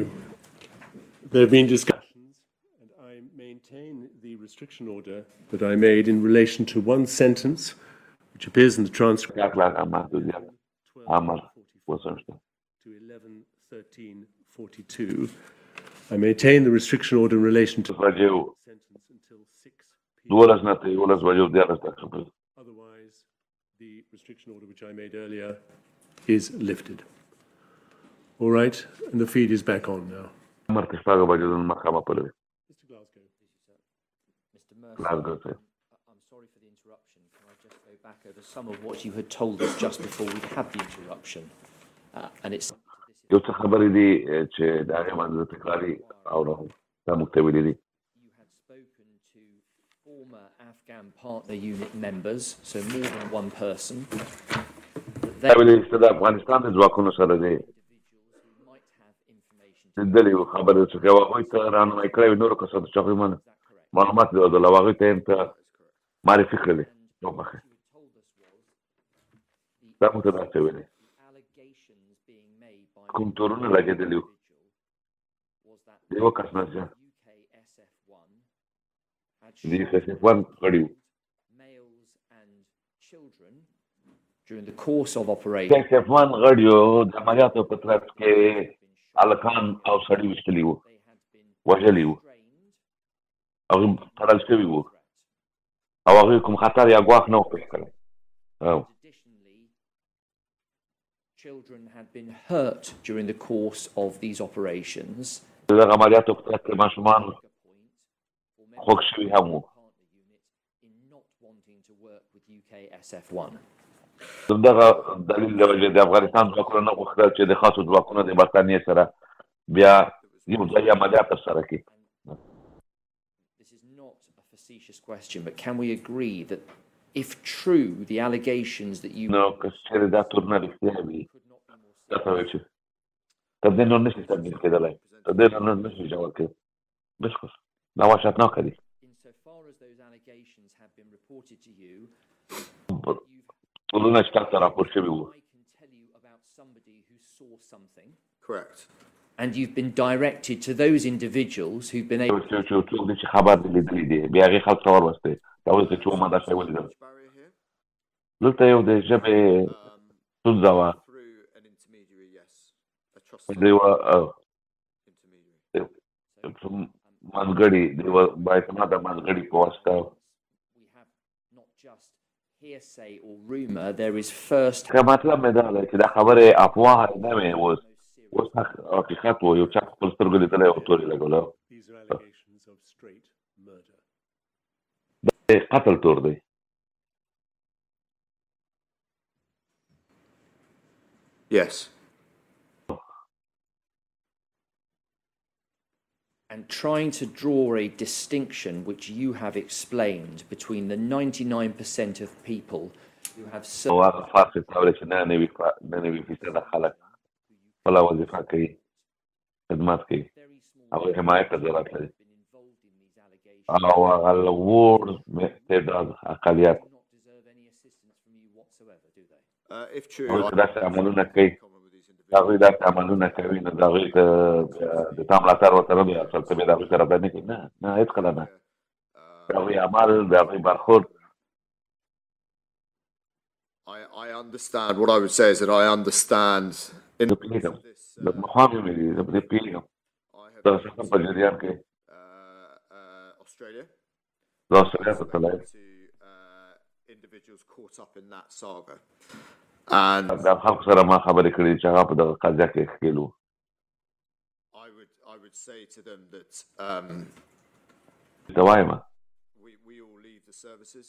There have been discussions, and I maintain the restriction order that I made in relation to one sentence, which appears in the transcript, 11:13:42. I maintain the restriction order in relation to the sentence until 6 p.m. Otherwise, the restriction order which I made earlier is lifted. All right, and the feed is back on now. Mr. Glasgow. Mr. Glasgow, sir. I'm sorry for the interruption. Can I just go back over some of what you had told us just before we had the interruption? And it's... یو څه خبرې دي چې د هغې باندې زه تکراري اورم دا موږ ته ویلي دي. You had spoken to former Afghan partner unit members, so more than one person. دا ویلي چې د افغانستان د ځواکونو سره دی دلې خبرې چې کوي هغوی ته رانمایي کړی وي نورو کسانو چې هغوی معلومات درلودل او هغوی ته یې ته معرفي کړلې وبخښئ دا موږ ته داسې ویلي کوم تورونه لګېدلي وو د یوه کس نه زیات د SF1 غړي وو during the course of operation. SF1 غړیو د عملیاتو په ترڅ کې هلکان او سړي ویشتلي وو وژلي وو هغوی تړل شوي وو او هغوی کوم خطر یا ګواښ نه و پېښ کړی. Children had been hurt during the course of these operations. دغه عملیاتو په ترڅ کې ماشومان خوږ شوي هم وو. دغه دلیل له وجې د افغانستان ځواکونو نه غوښتل چې د خاصو ځواکونو د برتانیې سره بیا یو ځای عملیات ترسره کړي. This is not a facetious question, but can we agree that if true, the allegations that you... نو که چېرې دا تورونه رښتیا وي دا ته وایي چې تر دې نور نشي تبدیل کېدلی تر دې نور نشي جوړ کېدلی بشکل دا وحشتناکه دي. Insofar as those allegations have been reported to you, ټولونه چې تاسو ته راپور شوي وو. I can tell you about somebody who saw something. Correct. And you've been directed to those individuals who've been able... څوک دي چې خبر دې لیدلی دی بیا هغې خلک ته وروستئ دا اوس دی چې وما دا شی ولیدل دلته یو د ژبې ستونزه وه د یوه منځګړي د یوه بااعتماده منځګړي په واسطه hearsay or rumor, there is first... که مطلب مې دا دی چې دا خبرې افواه نه وې اوس حقیقت و یو چا خپل سترګو لیدلی او تورې لګولی. murder. قتل تور دی. Yes. And trying to draw a distinction which you have explained between the 99% of people who have هغه فرق تاوري چې نه نوي فیصد خلک خپل وظیفه کوي خدمت کوي او حمایت ته ضرورت لري او هغه لوړ تعداد اقلیت If true, داسې عملونه کوي هغوی داسې عملونه کوي نو د هغوی د تا ملاتړ ورته نه دی اصل ته بیا د هغوی سره به نه کوي نه هېڅکله نه د هغوی عمل د هغوی برخورد I understand. What I would say is that I understand. زه پوهېږم د مخامې مې دي زه په دې پوهېږم د سفر په جریان کې Australia. د استرالیا ته تللی Individuals caught up in that saga. And د خلکو سره ما خبرې کړې چې هغه په دغه قضیه کې ښکېل وو I would say to them that ته وایم we all leave the services.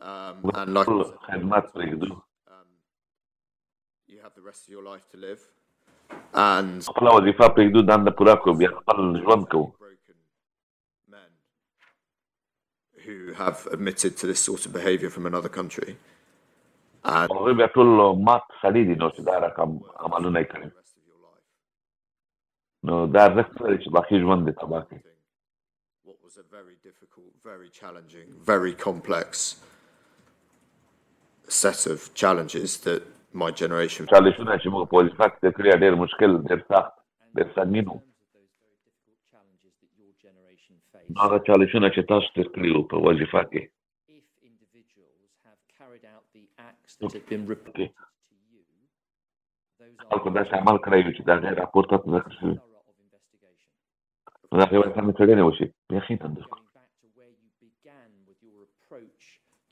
And like خدمت پرېږدو you have the rest of your life to live. And خپله وظیفه پرېږدو دنده پوره کړو بیا خپل ژوند کوو broken men who have admitted to this sort of behavior from another country. And هغوی بیا ټول مات سړي دي نو چې دا رقم عملونه یې کړي نو دا ارزښت لري چې باقي ژوند دې تباه کړي what was a very difficult, very challenging, very complex set of challenges that my generation چالشونه چې موږ په وظیفه کې تېر کړي ډېر مشکل ډېر سخت ډېر سنګین وو هغه چالشونه چې تاسو تېر کړي وو په وظیفه کې خلکو داسې عمل کړی وي چې د هغې راپورته ته ذکر شوي نو د هغې باید سمې څېړنې وشي یقینا درکړو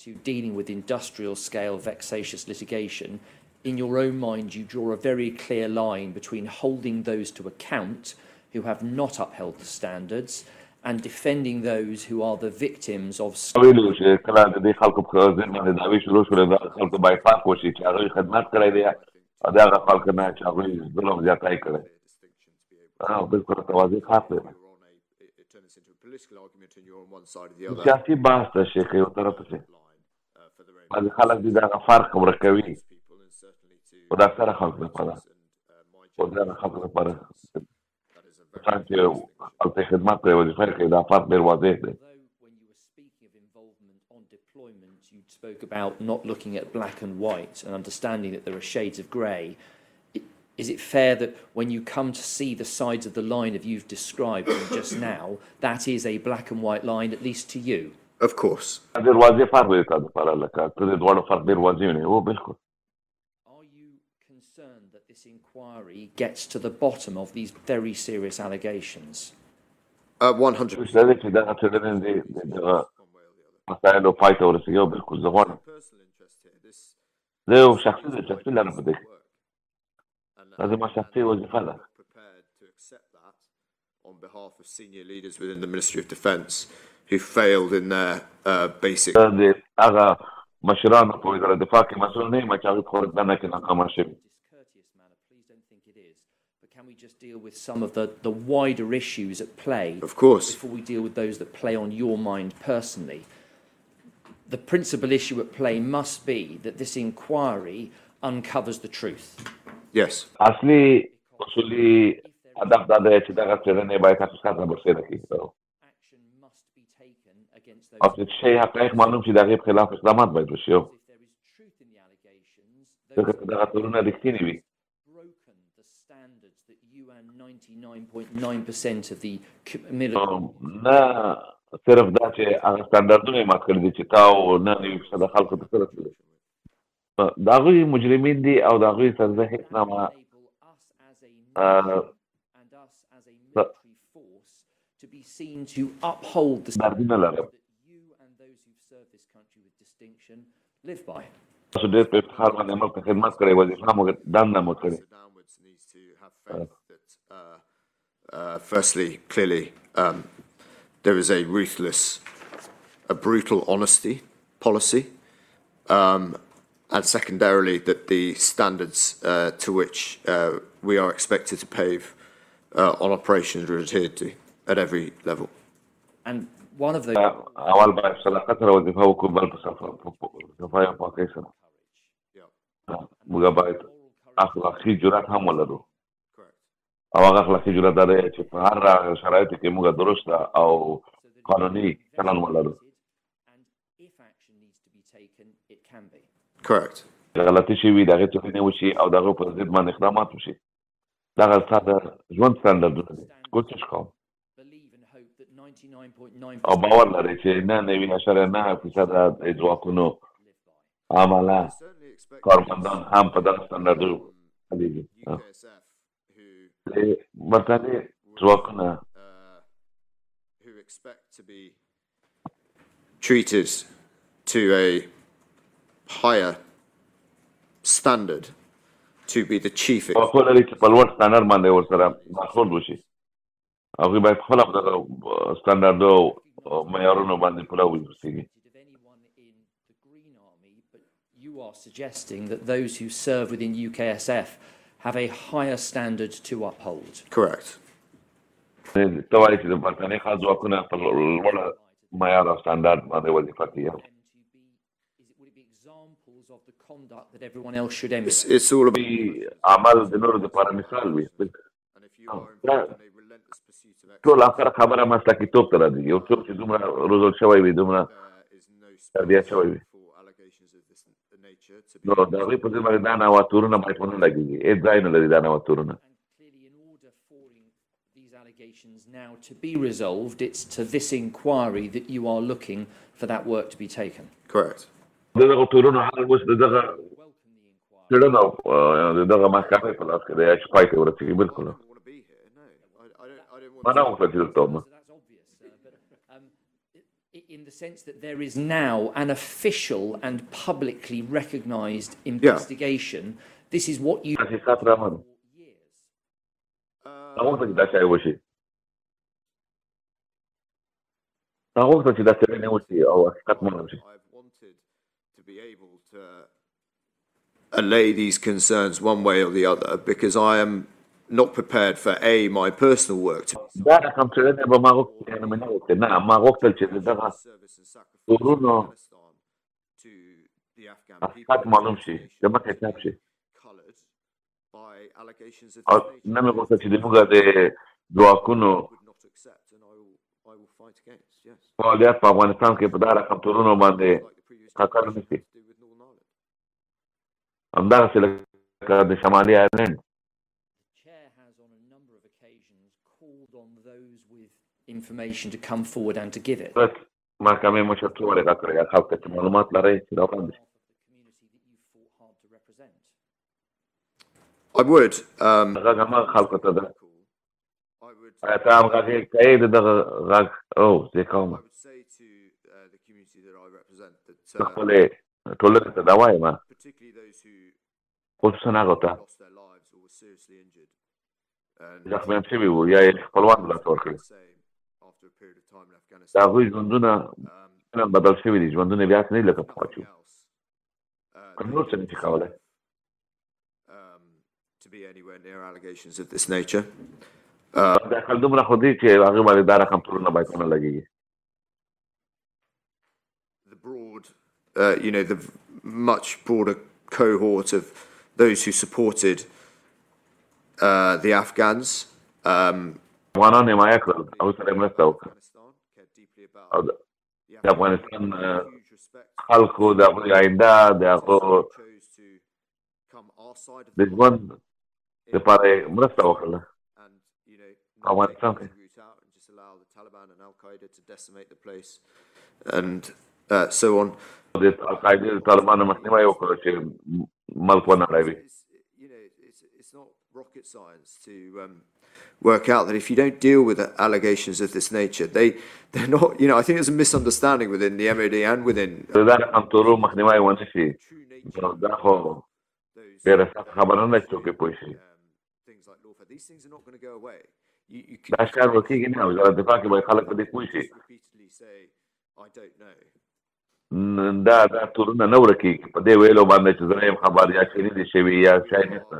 to dealing with industrial scale vexatious litigation, in your own mind you draw a very clear line between holding those to account who have not upheld the standards and defending those who are the victims of ویلو چې کله د دې خلکو په ذهن باندې دعوې شروع شولې د خلکو بایپاک وشي چې هغوی خدمت کړی دی او د هغه خلکو نه چې هغوی ظلم زیاتی کړی بلکل توازی خاص دی سیاسي بحث ته شي که یو طرف ته بعضې خلک دي د هغه فرق ورکوي خو د اکثره خلکو لپاره خو د هغه خلکو لپاره څنګه چې هلته خدمت کوي وظیفه یې کوي دا فرق ډېر واضح دی You spoke about not looking at black and white and understanding that there are shades of grey. Is it fair that when you come to see the sides of the line that you've described just now, that is a black and white line, at least to you? Of course. ډېر واضح فرق دی تا دپاره لکه ته د دواړو فرق ډېر واضح وینې هو بلکل Are you concerned that this inquiry gets to the bottom of these very serious allegations? 100%. چې دغه څېړنې د دغه مسایلو پای ته ورسېږي او بلکل زه غواړم زه یو شخصي دلچسپي لرم په دې کې دا زما شخصي وظیفه ده On behalf of senior leaders within the Ministry of Defence who failed in their basic د هغه مشرانو په وزارت دفاع کې مسؤل نه یم چې هغوی په خورګدنه کې ناکامه شوي Can we just deal with some of the wider issues at play? Of course. Before we deal with those that play on your mind personally. The principal issue at play must be that this inquiry uncovers the truth. Yes. اصلي اصولي هدف دا دی چې دغه څېړنې باید حقیقت نه برسېره کړي او چې شی حقایق معلوم شي د هغې په خلاف اقدامات باید وشي ځکه که دغه تورونه رښتینې وي 99.9% of the نه صرف دا چې هغه سټنډرډونه یې مات کړي دي چې تا او 99% خلکو ته څه رسېدلي د هغوی مجرمین دي او د هغوی سره زه هېڅ نامه to be seen to uphold the دردونه لرم that you and those who've served this country with distinction live by. تاسو ډېر په افتخار باندې ملک ته خدمت کړی وظیفه مو دنده مو کړې Firstly, clearly, there is a brutal honesty policy, and secondarily that the standards to which we are expected to pave on operations are adhered to at every level. And one of those... أول بعد صلاحات الوظيفة وكبر صفايا باكيسن مجابات أخلاقي جرات هم ولدو أو أخلاقي جرات ده تفهر شرائط كي مجا درسته أو قانوني كلام ولدو. Correct. غلطي شيء ويدا تفيني وشي أو دعوة بزيد ما نخدمات وشي. ده هذا جوان ستاندرد قلتش كم. او باور لري چې نه 99.9% ځواکونو عمله کارمندان هم په دغه ستاندردو دي. برتانوي ځواکونه who expect to be treated to a higher standard to be the chief. خو لري چې په لوړ ستاندرد باندې ورسره مخول وشي. هغه باید خپل د ستاندردو معیارونو باندې پوره وي. You are suggesting that those who serve within UKSF have a higher standard to uphold. Correct. ته وایي چې د برتانوي خاص ځواکونه په لوړ معیار او ستاندرد باندې وظیفه کوي. Would it be examples of the conduct that everyone else should emulate? It's all about عمل د نورو لپاره مثال وي. ټول اخر خبره مسلکي توپ ته راځي. یو څوک چې دومره روزل شوی وي دومره تربیه شوی وي نو د هغوی په ځای باندې دا نواتورونه باید ونه لګېږي. هېڅ ځای نه لري دا نواتورونه. Now to be resolved, it's to this inquiry that you are looking for that work to be taken. correct. دغه تورونو حل اوس دغه څېړنه او دغه محکمې په لاس کې دی چې پای ته ورسېږي. بلکل ما نه غوښتل چې دلته وم. In the sense that there is now an official and publicly recognised investigation, this is what you... حقیقت رامنو هغه غوښتل چې دا شی وشي. هغه غوښتل چې دا څېړنې وشي او حقیقت معلوم شي. I've wanted to be able to allay these concerns one way or the other because I am not prepared for my personal work. دا رقم څېړنې به ما غوښتل نه مې نه غوښتل. نه ما غوښتل چې دغه تورونو حقیقت معلوم شي چې مخکې چاپ شي او نه مې غوښتل چې زموږ د ځواکونو فعالیت په افغانستان کې په دا رقم تورونو باندې خطر نه شي. همدغسې لکه د شمالي آیرلینډ information to come forward and to give it. محکمې مشر څو ورغه کړی خلک ته معلومات لرئ چې دا وړاندې شي. I would. غږ هماغه خلکو ته ده. آیا ته هم غږ یې کوې د دغه غږ او زه کوم خپلې ټولنې ته دا وایم خصوصا هغو ته زخمیان شوي وو یا یې خپلوان له لاسه ورکړي. د هغوی ژوندونه بدل شوي دي. ژوندونه بیا هسې نه دي لکه پخوا چې وو. نور څه نه شي کولی. دا خل دومره خو دي چې هغې باندې دا رقم تورونه باید ونه لګېږي. The much broader cohort of those who supported the Afghans. افغانان حمایه کړل او سره یې مرسته وکړه. او د افغانستان خلکو د هغوی آینده د هغو د ژوند لپاره یې مرسته وکړله په افغانستان کې. د القاعدې د طالبانو مخنیوی یې وکړه چې ملک ونړوي. It's not rocket science to work out that if you don't deal with allegations of this nature, they're not, I think there's a misunderstanding within the MOD and within... دا رقم تورو مخنیوی ونه شي دا خو ډېره سخته خبره نه ده چې څوک یې پوه شي. Things like lawfare, these things are not going to go away. you دا شکار وکیږي نه وزارت دفاع کې باید خلک په دې پوه شي repeatedly say, I don't know. دا تورونه نه ورکېږي په دې ویلو باندې چې زه نه یم خبر یا چیرې دي شوي یا شاید نشته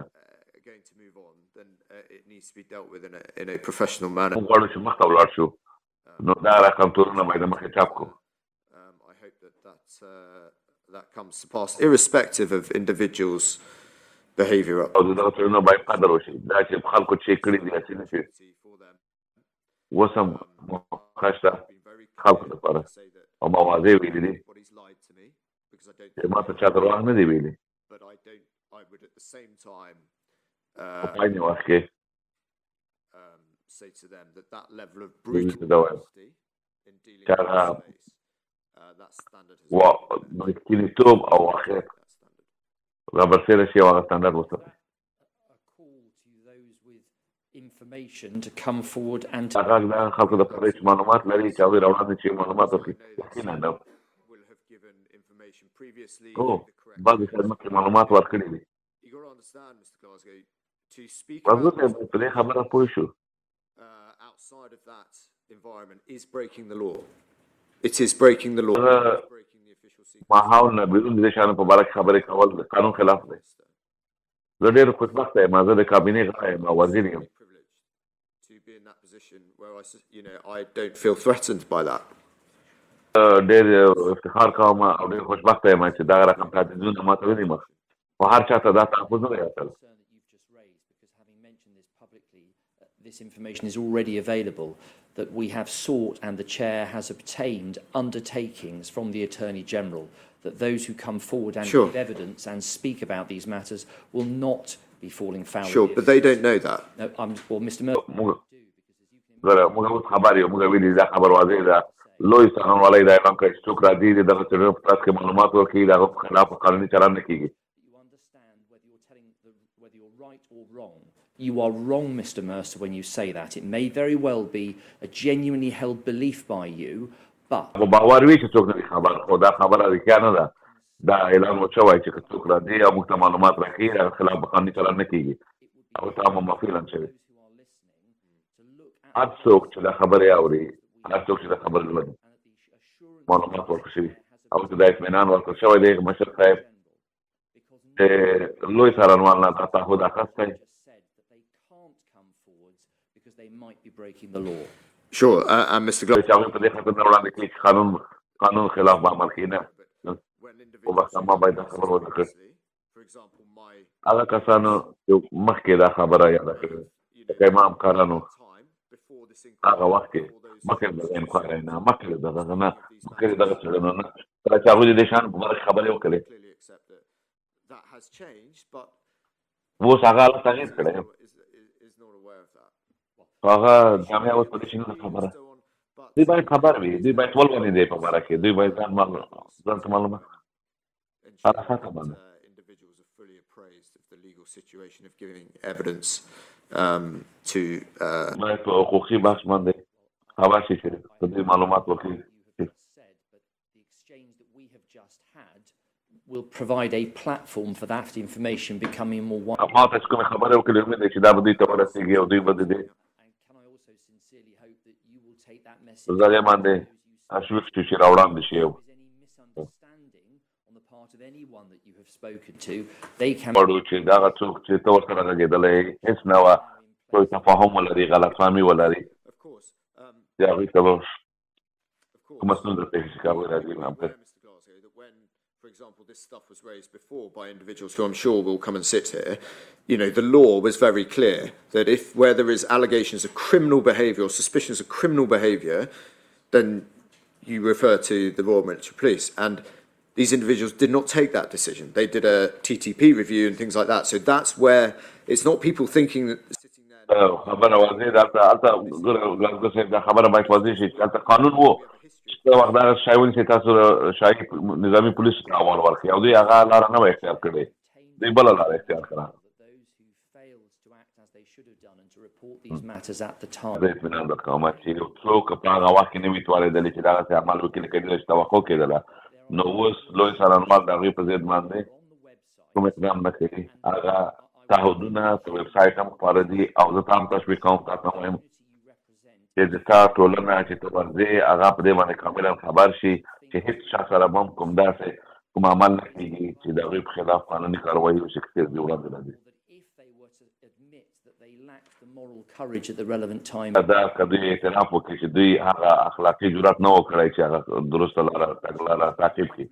Going to move on, then it needs to be dealt with in a professional manner. موږ غواړو چې مخته ولاړ شو نو دا رقم تورونه باید مخکې چاپ کړو I hope that comes to pass, irrespective of individuals' behaviour. او دغه تورونه باید قدر وشي دا چې خلکو چې کړي دي هسې نه شي اوس هم موقع شته خلکو لپاره او ما واضح ویلي دي چې ما ته چا درواغ نه دي ویلي But I would at the same time په پاینې وخت کې say to them that level of brutality in dealing with space, that standard has رښتینیتوب او واقعیت رابرسېره شي او هغه سټنډرډ وساتي information to come forward and هغه دا خلکو دپاره چې معلومات لري چې هغوی راوړاندې چې معلومات ورکړي یقینا ده هو بعضې شاید مخکې معلومات ورکړي دي حضور صاحب په دې خبره پوه شو outside of that environment is breaking the law. It is breaking the law. ماحول نه بیرون د شانو په باره کې خبرې کول د قانون خلاف دی زه ډېر خوشبخته یم زه د کابینې غړی یم او وزیر یم to be in that position where I don't feel threatened by that. ډېر افتخار کوم او ډېر خوشبخته یم چې دغه رقم تهدیدونه ماته ونیي مخ خو هر چا ته دا تحفظ نه دی حاصل This information is already available, that we have sought and the Chair has obtained undertakings from the Attorney General that those who come forward and give evidence and speak about these matters will not be falling foul. Sure, but they don't know that. No, well, Mr. Murphy. موږ اوس خبر یو موږ ویلي دا خبر واضح ده لوی څارنوالۍ دا اعلان کړی چې څوک راځي د دغه څېړنو په ترڅ کې معلومات ورکوي د هغه په خلاف قانوني چلند نه کېږي You understand whether you're right or wrong. You are wrong, Mr. Mercer, when you say that. It may very well be a genuinely held belief by you, but... باور وي چې څوک نه دي خبر خو دا خبره رښتیا نه ده دا اعلان وشوی چې که څوک راځي او موږ ته معلومات راکوي د هغه خلاف به قانوني چلند نه کېږي هغه ته هم معافي اعلان شوی هر څوک چې دا خبرې اوري هر څوک چې دا خبرې لولي معلومات ورکړل شوي او ته دا اطمینان ورکړل شوی دی مشر صاحب چې لوی څارنوال نه دا تعهد اخیستی they might be breaking the law. Sure, and Mr. Glover. چې هغوی په دې خاطر نه وړاندې کوي چې قانون خلاف به عمل کوي نه خو بس ما باید دا خبر ونه کړ هغه کسانو چې مخکې دا خبره یاده کړې لکه امام کارانو هغه وخت کې مخکې د انکوایرۍ نه مخکې د دغه نه مخکې د دغه څېړنو نه کله چې هغوی د دې شیانو په باره کې خبرې وکړې اوس هغه حالت تغیر کړی هغه جامعه اوس په دې شي نه خبره دوی باید خبر وي دوی باید ولولي دی په باره کې دوی باید ځان ته معلومات هغه خطه باندې باید په حقوقي بحث باندې خبر شي چې په دوی معلومات وکړي will provide a platform for that information becoming more widely. ما ته کوم خبره وکړې امید دی چې دا به دوی ته ورسېږي او دوی به د دې زه یې باندې تشویق شو چې راوړاندې شي غواړو چې دغه څوک چې ته ورسره غږېدلی هېڅ نه وه کوم تفاهم ولري غلطفهمي ولري چې هغوی ته به کومه ستونزه پېښه شي که هغوی راځي For example, this stuff was raised before by individuals who I'm sure will come and sit here. The law was very clear that where there is allegations of criminal behaviour or suspicions of criminal behaviour, then you refer to the Royal Military Police. And these individuals did not take that decision. They did a TTP review and things like that. So that's where it's not people thinking that sitting there. خبره واضح ده هلته ګلګو صاحب دا خبره باید واضح شي چې هلته قانون و څه وخت دغه شی ونیسئ تاسو شاهي نظامي پولیسو ته اول ورکړئ او دوی هغه لاره نه به اختیار کړې دوی بله لاره اختیار کړه زه اطمینان درکوم چې یو څوک په هغه وخت کې نه وي توانېدلی چې دغسې عمل وکړي لکه دې چې توقع کېدله نو اوس لوی څارنوال د هغوی په ضد باندې کوم اقدام نه کوي هغه تعهدونه په ویب سایټ هم خپاره دي او زه ته هم تشویق کوم تاسو هم وایم چې د تا ټولنه چې ته ورځې هغه په دې باندې کاملا خبر شي چې هېڅ چا سره به هم کوم داسې کوم عمل نه کېږي چې د هغوی په خلاف قانوني کاروایي وشي که تېر دې وړاندې راځي دا که دوی اعتراف وکړي چې دوی هغه اخلاقي جرات نه و کړی چې هغه درسته لاره تګلاره تعقیب کړي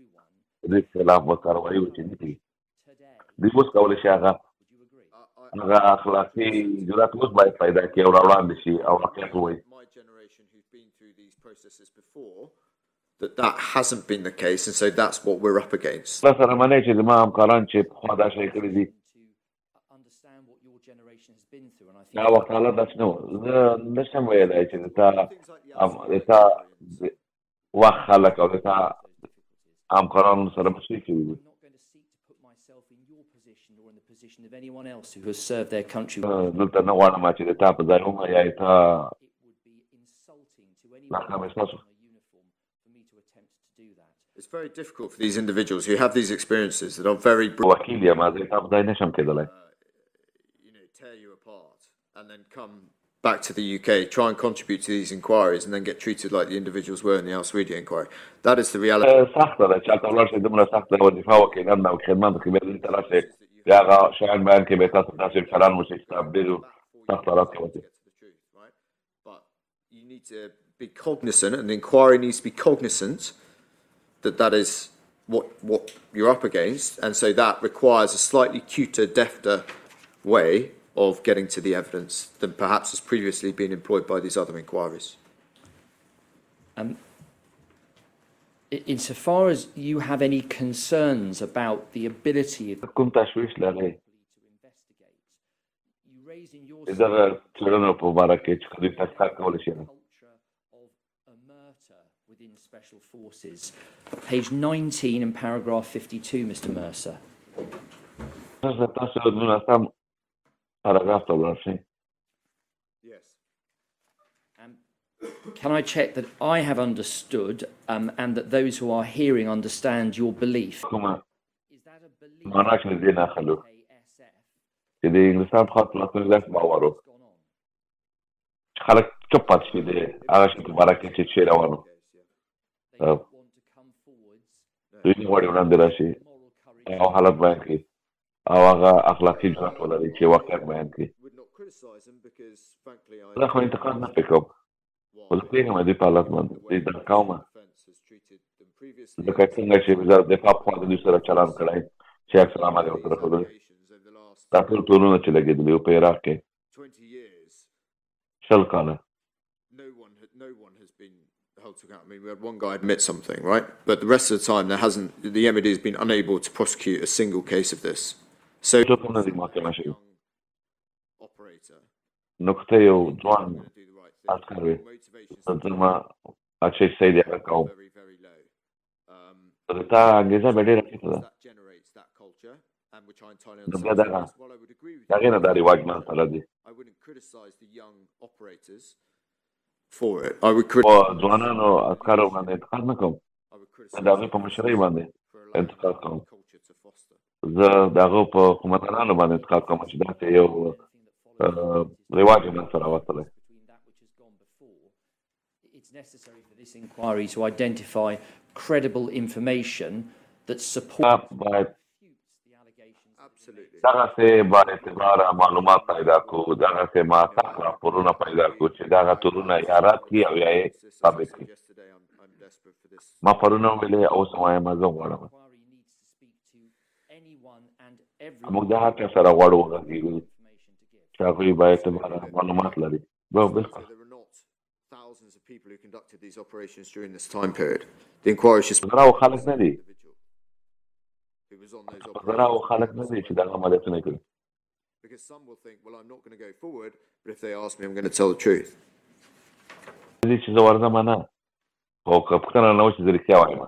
د دوی خلاف به کاروایي وشي نه کېږي دوی اوس کولی شي هغه اخلاقي جرات اوس باید پیدا کړي او راوړاندې شي او واقعیت ووایي that hasn't been the case, and so that's what we're up against. سره منی چې زما همکاران چې پخوا دا شی کړي دي دا وخت حالت داسې نه و زه نشم ویلی چې د تا وخت خلک او د تا همکارانو سره مشري کوي دي دلته نه غواړم چې د تا په ځای ومه یا یې تا ناکامه ستاسو It's very difficult for these individuals who have these experiences that are very وکیل یم زه تا په ځای نشم کېدلی tear you apart and then come back to the UK, try and contribute to these inquiries and then get treated like the individuals were in the Al-Swedia inquiry. That is the reality. سخته ده چې هلته ولاړ شئ دومره سخته وظیفه وکړئ نن او خدمت وکړئ بیا دلته راشئ بیا هغه شیان بیان کړئ بیا تاسو داسې چلان وشئ چې تاسو ډېرو سخت حالات کې وځئ But you need to be cognizant, and the inquiry needs to be cognizant that is what you're up against, and so that requires a slightly cuter, defter way of getting to the evidence than perhaps has previously been employed by these other inquiries. Insofar as you have any concerns about the ability of کوم تشویش لرئ you raise in your دغه څېړنو په باره کې چې دوی تحقیق کولی شي within special forces. Page 19 and paragraph 52, Mr. Mercer. Yes. Can I check that I have understood and that those who are hearing understand your belief? Is that a belief چې د انګلستان خوا پلاتون داسې باور و خلک چوپ پاتې شي د هغه شي په باره کې چې څه روان و دوی نه غواړي وړاندې راشي او حالت بیان کړي او هغه اخلاقي جرات ولري چې واقعیت بیان کړي زه خو انتقاد نه پرې کوم خو زه پوهېږم دوی په حالت باندې دوی دا کومه ځکه څنګه چې وزارت دفاع پخوا د دوی سره چلان کړی چې عکس العمل یې ورسره ښودلی دا ټول تورونه چې لګېدلي وو په عراق کې 20 کاله held to account. I mean, we had one guy admit something, right? But the rest of the time, the MOD has been unable to prosecute a single case of this. So, operator. نقطه یو ځوان عسکر وي زما اچې سید هغه کوم تا انګریزه به ډېره ټیټه ده نو بیا دغه هغې نه دا رواج منځته راځي for it. I would ځوانانو عسکرو باندې انتقاد نه کوم زه د هغوی په مشرۍ باندې انتقاد کوم زه د هغو په حکومتدارانو باندې انتقاد کوم چې داسې یو رواج یې منځته راوستلی It's necessary for this inquiry to identify credible information that supports دغسې با اعتباره معلومات پیدا کړو دغسې ماسخ راپورونه پیدا کړو چې دغه تورونه یا رد کړي او یا یې ثابت کړي ما پرونه ویلې اوس هم وایم زه غواړم موږ د هر چا سره غواړو وغږېږو چې هغوی با اعتباره معلومات لري بالکل thousands of people who conducted these operations during this time period. The inquiry should زراو خلک نه دي زراو خلک نه دي چې دغه عملیاتونه کوي because some will think, well, I'm not going to go forward, but if they ask me, I'm going to tell the truth. دې چې زه ورځم نه خو که پوښتنه نه وشي زه رښتیا وایم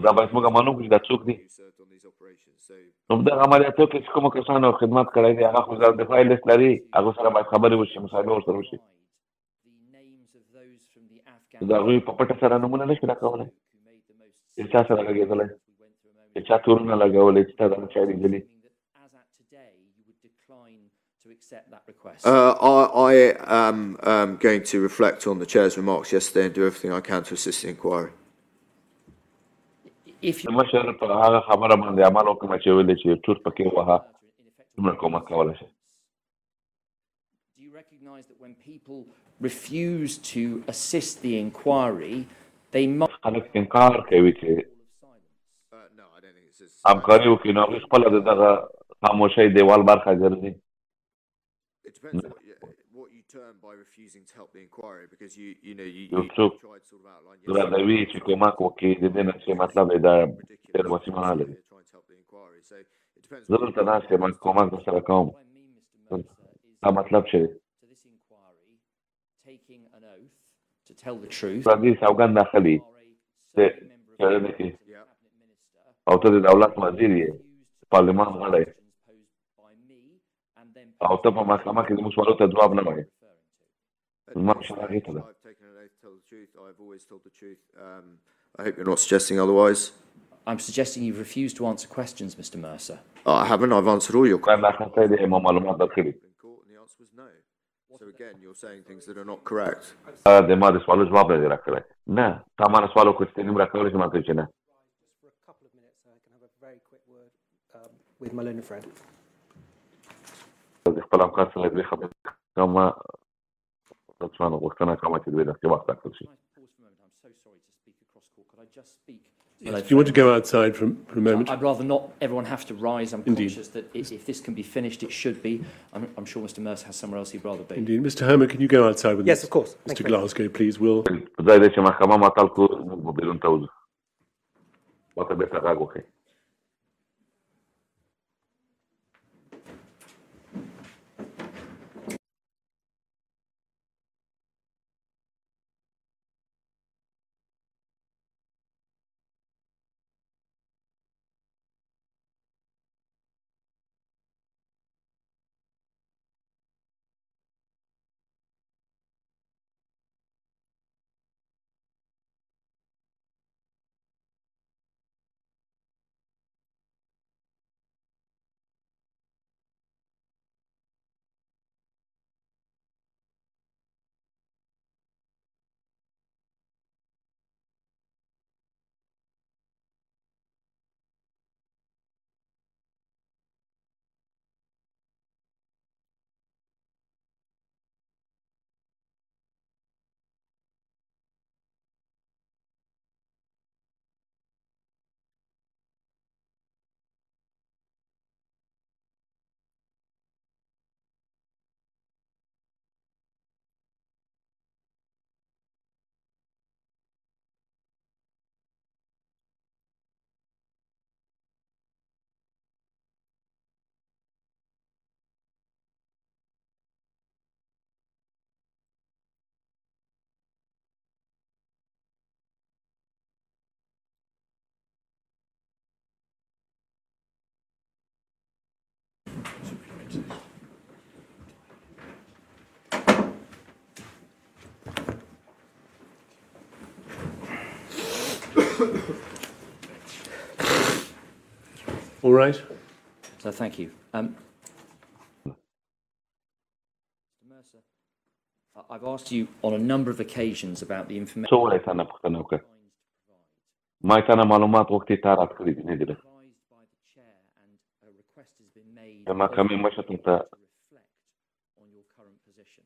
دا باید موږ معلوم کړو چې دا څوک دي نو دغه عملیاتو کې چې کومو کسانو خدمت کړی دی هغه خو وزارت دفاع لیست لري هغو سره باید خبرې وشي مصاحبه ورسره وشي د هغوی په پټه سره نومونه نه شي راکولی چې چا سره لګېدلی چې چا تورونه لګولی چې تا دغه چا لیدلي to accept that request? I am going to reflect on the Chair's remarks yesterday and do everything I can to assist the inquiry. If you مشر په هغه خبره باندې عمل وکړم چې ویلې چې ټول پکې وها څومره کومک کولی شي. Do you recognise that when people refuse to assist the inquiry, they might خلک انکار کوي چې No, I don't think it's as... همکاري وکړي نو هغوی خپله د دغه خاموشۍ دیوال برخه ګرځي. It depends on what you term by refusing to help the inquiry, because you یو څوک tried to sort of outline ردوي چې کومک وکړي د دې نه چې مطلب یې دا ډېر وسیمه نه لري. trying to help the inquiry. So it depends زه دلته ناست یم کومک درسره کوم. دا مطلب چې to this inquiry taking an oath to tell the truth پردي سوګند اخلي are a د certain member of څېړنې کې the cabinet minister او ته د دولت وزیر یې پارلمان غړی posed by me and then او ته په محکمه کې زموږ سوالو ته ځواب نه وایې. زما I've شرح هغې ته ده. taken an oath to tell the truth. I've always told the truth. I hope you're not suggesting otherwise. I'm suggesting you've refused to answer questions, Mr. Mercer. I haven't. I've answered all your questions کار اخیستی دی ما معلومات درکړي. in court, and the answer was no. So again, you're saying things that are not correct. د ما د سوالو ځواب نه دی راکړی. نه تا ما نه سوال وکړو چې ته نیم راکولی شي ما ته چې نه. Just for a couple of minutes, so I can have a very quick word with my learned friend. د خپل همکار سره دوی خبرې کوم لطفا غوښتنه کوم چې دوی داسې وخت راکړل شي. Can I pause for a moment? I'm so sorry to speak across court. Could I just speak? Do you want to go outside for a moment? I'd rather not everyone have to rise. I'm Indeed. conscious that if this can be finished, it should be. I'm sure Mr. Mercer has somewhere else he'd rather be. Indeed. Mr. Herman, can you go outside with Yes, of course. Thank Mr. you very much. Glasgow, please? We'll... په ځای دی چې محکمه معطل کړو موږ به بیرون ته وځو. ورته بېرته غږ وکړئ. All right. So thank you. Mr. Mercer, I've asked you on a number of occasions about the information څو وړی تا نه پوښتنه وکړه. ما یې تا نه معلومات غوښتي تا راکړي دي نه دي. advised by the chair and a request has been made د محکمې مشر ته to reflect on your current position.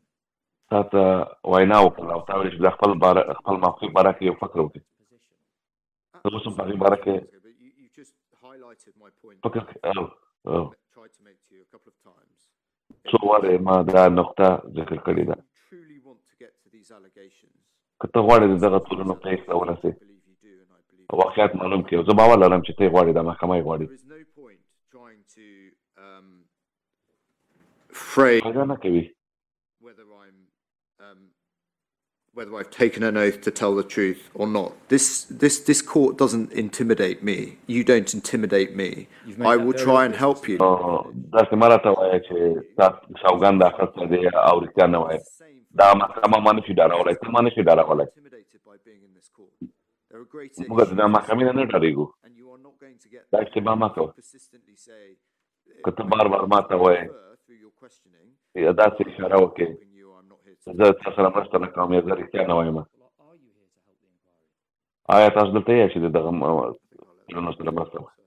تا ته وینا وکړه او تا ویل چې د خپل موقف باره کې یو فکر وکړي. زه اوس هم په هغې باره کې But you've just highlighted my point. فکر Tried to make to you a couple of times. څو وارې ما دا نقطه ذکر کړې ده. You truly want to get to these allegations. که ته غواړې د دغه ټولو نقطې ته ورسې I believe you do, and I believe واقعیت معلوم کړي او زه باور لرم چې ته یې غواړې دا محکمه یې غواړي. there is no point trying to frame فایده نه کوي whether whether I've taken an oath to tell the truth or not. This court doesn't intimidate me. You don't intimidate me. You've made I that will very try and obvious. help you. داسې مه راته وایه چې تا سوګند اخیستی دی او رښتیا نه وایې. دا محکمه ما نشي ډارولی ته ما نشي ډارولی. Intimidated by being in this court. There are great موږ د دې محکمې نه نه ډارېږو. and you are not going to get دا اشتباه مه کوه. persistently say که ته بار بار ما ته وایې یا داسې اشاره وکړي زه تاسو سره مرسته نه کوم یا زه رښتیا نه وایم آیا تاسو دلته یې چې دغه ټولنو سره مرسته وکړئ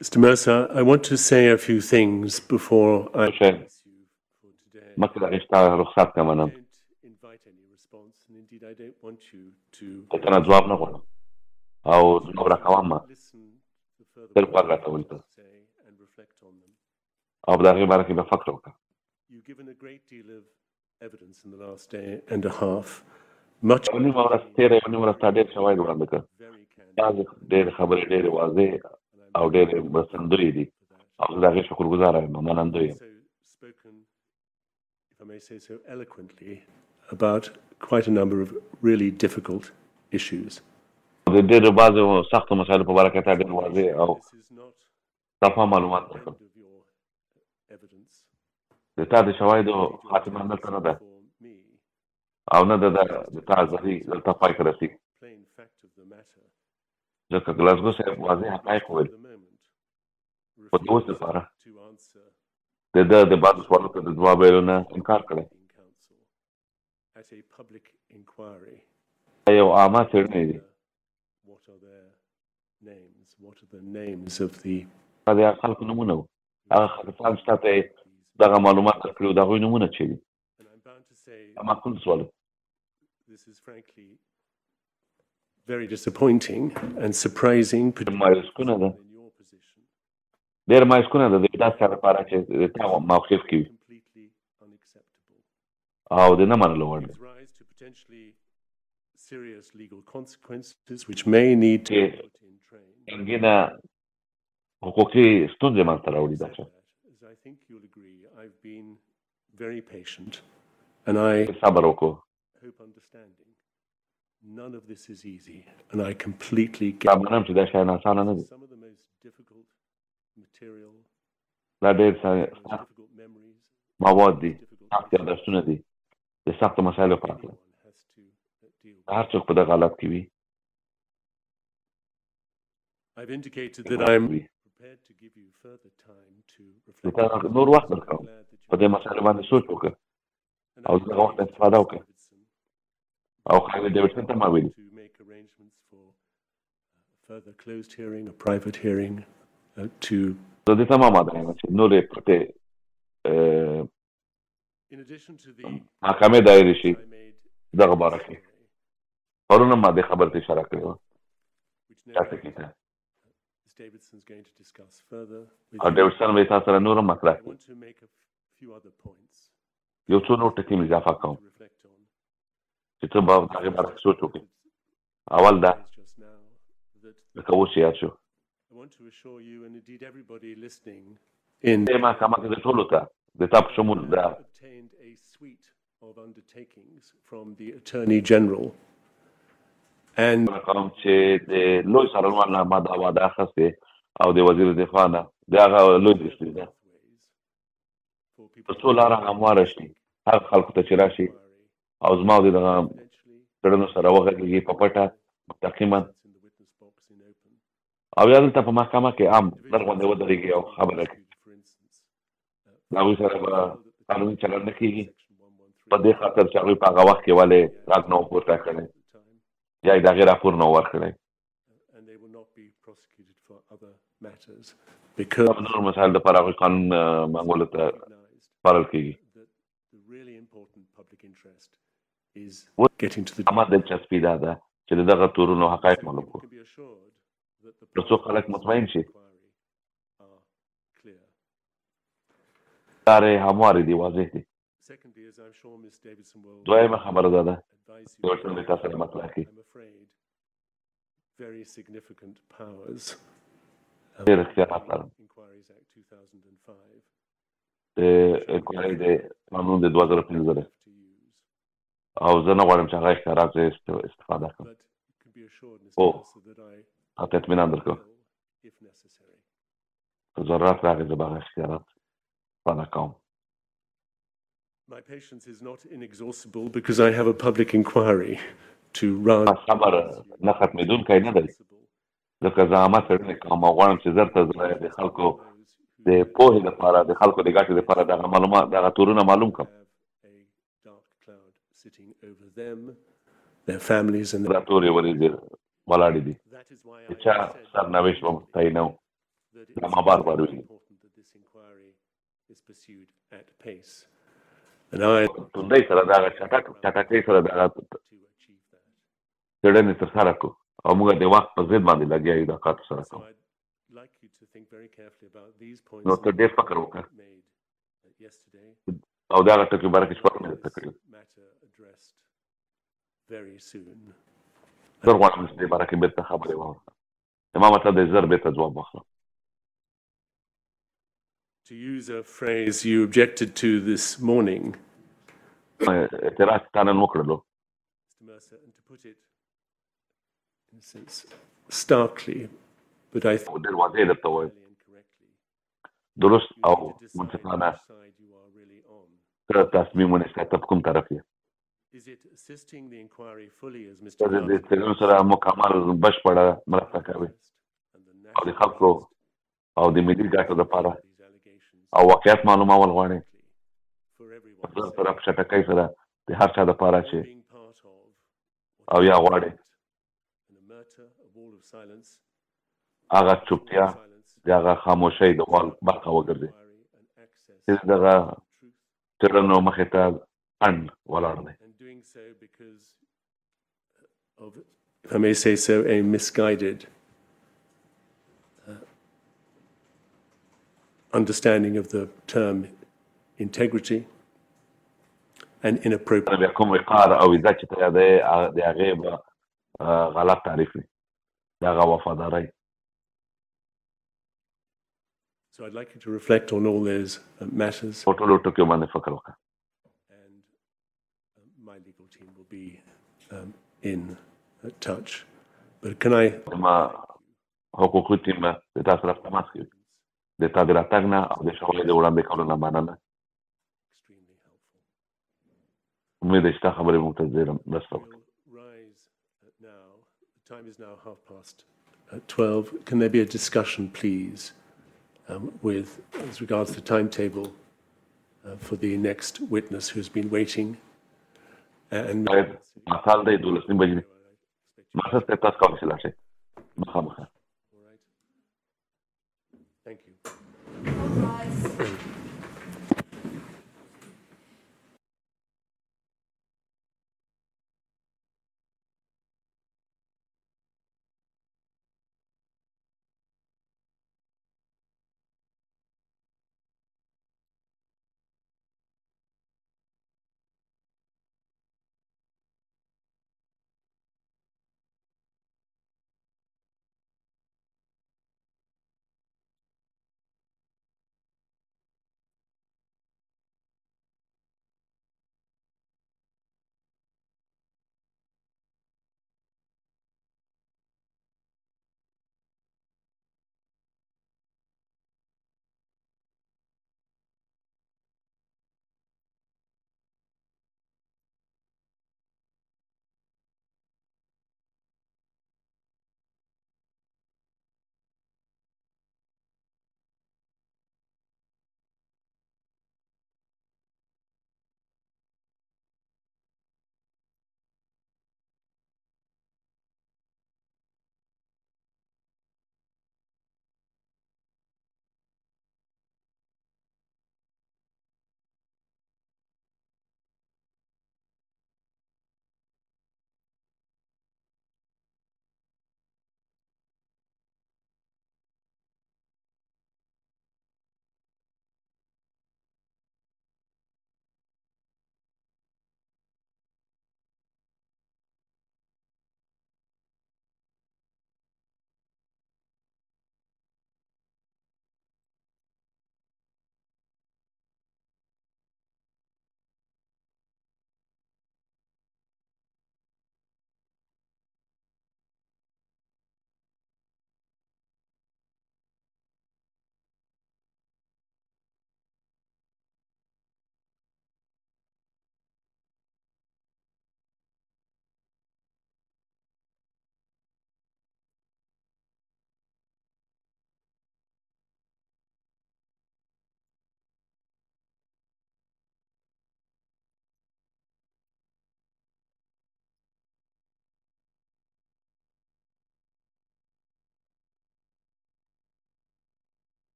Mr. Mercer, I want to say a few things before I مخکې د هغې ستا رخصت کوم نه invite any response, and indeed I don't want you to ته نه ځواب نه غواړم او ځواب راکوم listen to further تل غوږ راته ونیسه say and reflect on them. او په د هغې باره کې به فکر وکړه You've given a great deal of evidence in the last day and a half. Much یو نیمه ورځ تېره یو نیمه ورځ تا ډېر شواهد وړاندې کړ very candid. بعضې ډېرې خبرې ډېرې واضح او ډېرې مرستندویې دي او زه د هغې شکرګزاره یم منندوی یم So spoken, if I may say so, eloquently about quite a number of really difficult issues. د ډېرو بعضو سختو مسایلو په باره کې تا ډېر واضح او This is not صفا معلومات the درکړل end of your evidence. د تا د شواهدو خاتمه دلته نه ده For me, او نه ده د تا ازادي دلته پای ته رسېږي plain fact of the matter. ځکه ګلاسګو صاحب واضح حقایق For وویل the moment, په اوس refused لپاره to answer د ده د بعضو سوالو ته د ځواب ویلو نه انکار کړی in council at a public inquiry. دا یو عامه څېړنې دي What are their names? What are the names of the دا د هغه خلکو نومونه وو هغه خلکان چې تا ته یې دغه معلومات درکړي وو د هغوی نومونه چې دي and I'm bound to say دا معقول سوال دی. this is frankly very disappointing and surprising, مایوسکونه ده in your position, ډېر مایوسکونه ده د یو داسې کار لپاره چې د تا موقف کې وي completely unacceptable. او د نه منلو وړ دی Gives rise to potentially serious legal consequences which may need to be put in train. سنګینه حقوقي ستونزې منځته راوړي دا چې As I think you'll agree, I've been very patient and I صبر وکړو hope understanding. None of this is easy and I completely دا get منم چې دا شیان اسانه نه دي some of the most difficult material, دا ډېر most سخت difficult memories, مواد دي difficult سخت یادښتونه دي د سختو مسایلو په هکله anyone has to deal with. هر څوک په دغه حالت کې وي I've indicated that I'm prepared to give you further time to زه reflect. تا نور وخت درکوم Glad that په you دې مسایلو باندې سوچ وکړه and او I زه دغه وخت استفاده وکړه او خالد ډیوډسن ته ما ویلي to make arrangements for further closed hearing, a private hearing, to زه دې ته ما ماده یم چې نورې پټې in addition to the محکمې دایرې شي I made دغه باره کې پرونه ما دې خبرې ته اشاره کړې وه which now تاسو کې ته Ms. Davidson's going to discuss further with او you. ډیوډسن به تاسو سره نور هم مطرح I کړي want to make a few other points یو څو نور ټکي مې اضافه کوم to reflect on. چې ته به د هغې باره کې سوچ وکړې اول دا Just now that لکه اوس یاد شو I want to assure you and indeed everybody listening in دې محکمه کې د ټولو ته د تا په شمول د obtained a suite of undertakings from the Attorney General and کوم چې د لوی څارنوال نه ما دا وعده اخیستې او د وزیر دفاع نه د هغه لوی دستور ده for په people څو لاره همواره شي هغه خلکو ته چې راشي او زما او د دغه څېړنو سره وغږېږي په پټه مستقیما in the witness box in open. او یا دلته په محکمه کې عام درغونډې ودرېږي او خبره کوي For instance, د هغوی سره به قانوني چلند نه کېږي په دې خاطر چې هغوی په هغه وخت کې ولې غږ نه و پورته کړی یا یې د هغې راپور نه و ورکړی and they will not be prosecuted for other matters because د نور مسایل لپاره هغوی قانون منګولو ته recognized سپارل کېږي that the really important public interest is getting to the عامه دلچسپي دا ده چې د دغه تورونو حقایق معلوم people کړو can be assured that the تر څو خلک مطمئن شي inquiry are clear. لارې هموارې دي واضح دي Secondly, as I'm sure Ms. Davidson will دویمه خبره دا ده advise you, ډیوډسن به تاسو سره مطرح کړي I'm afraid very significant powers. ډېر اختیارات لرم Inquiries Act 2005 د انکوایري د قانون د 2015 دی have to use. او زه نه غواړم چې هغه اختیارات زه استفاده کړم But you can be assured, Mr. Oh. Mercer, that I تاسو ته اطمینان درکړم will, if necessary. که ضرورت راغی زه به هغه اختیارات استفاده کوم My patience is not inexhaustible because I have a public inquiry to run. صبر نه ختمېدونکی نه دی ځکه زعامت څېړنې کوم او غواړم چې زر ته زه د خلکو د پوهې لپاره د خلکو د ګټې لپاره دغه معلومات دغه تورونه معلوم کړم Their families and دا تورې ورېځې ولاړې دي د چا سرنوشت به تعینوم دا ما بار بار ویلي توندۍ سره دغه چټکۍ سره دغه څېړنې ترسره کړو او موږ د وخت په ضد باندې لګیا یو دا کار ترسره کوو نو ته ډېر فکر وکړه او دغه ټکي باره کې شپږ مې درته کړي زر غواړم چې دې باره کې بېرته خبرې واورم زما مطلب دی زر بېرته ځواب واخلم To use a phrase you objected to this morning, اعتراض تا نن وکړلو and to put it in a sense starkly, but I think ډېر واضح درته وایم درست او منصفانه ته تصمیم ونیسه ته په کوم طرف یې is it assisting the inquiry fully as Mr. ته د څېړنو سره مکمل بشپړه مرسته کوي او د خلکو او د ملي ګټو لپاره او واقعیت معلومول غواړي په طرف چټکۍ سره د هر چا لپاره چې او یا غواړي هغه چوپتیا د هغه خاموشۍ د وال برخه وګرځي چې دغه څېړنو مخې ته خنډ ولاړ دی if I may say so, a misguided understanding of the term integrity and inappropriate. بیا کوم وقار او عزت چې ته یادوې د هغې به غلط تعریف وي د هغه وفادارۍ So I'd like you to reflect on all those matters. په ټولو ټکیو باندې فکر وکړه And my legal team will be in touch. But can I... زما حقوقي ټیم به د تا سره تماس کوي د تا د راتګ نه او د شغلې د وړاندې کولو نه مننه امید دی چې تا خبرې موږ ته ډېره مرسته وکړي The time is now 12:30. Can there be a discussion, please, with as regards the timetable for the next witness who's been waiting? And ماښام دی 12 بجې ماښام ته تاسو کولی شئ لاړ شئ مخامخ thank you.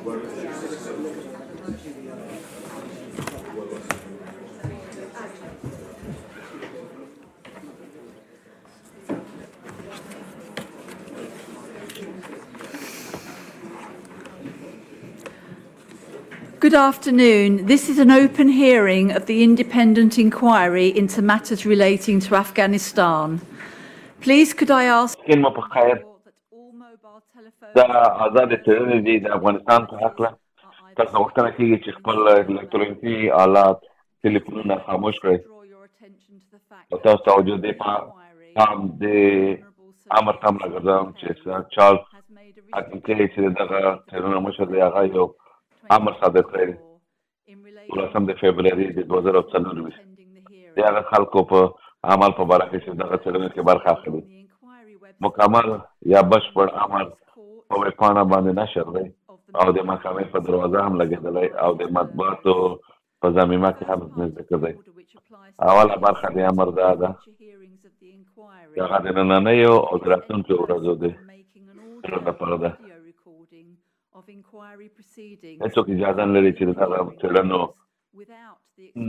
Good afternoon. This is an open hearing of the independent inquiry into matters relating to Afghanistan. Please could I ask that all mobile telephones دا آزاد څېړنې دي د افغانستان په هکله تاسو غوښتنه کېږي چې خپل الکترونیکي آلات ټلیفونونه خاموش کړئ او تاسو توجه دې پام د امر تم راګرځوم چې سر چارلز حقیقي چې دغه څېړنه مشر دی هغه یو امر صادر کړی دی 18 د فبروري د 2024 د هغه خلکو په عمل په باره کې چې دغه څېړنه کې برخه اخلي مکمل یا بشپړ امر په ویبپاڼه باندې نشر دی او د محکمې په دروازه هم لګېدلی او د مطبوعاتو په ضمیمه کې هم ذکر دی. اوله برخه د امر دا ده چې هغه د نننیو او د راتلونکو ورځو د څېړنو لپاره ده. هېڅوک اجازه نه لري چې د دغه څېړنو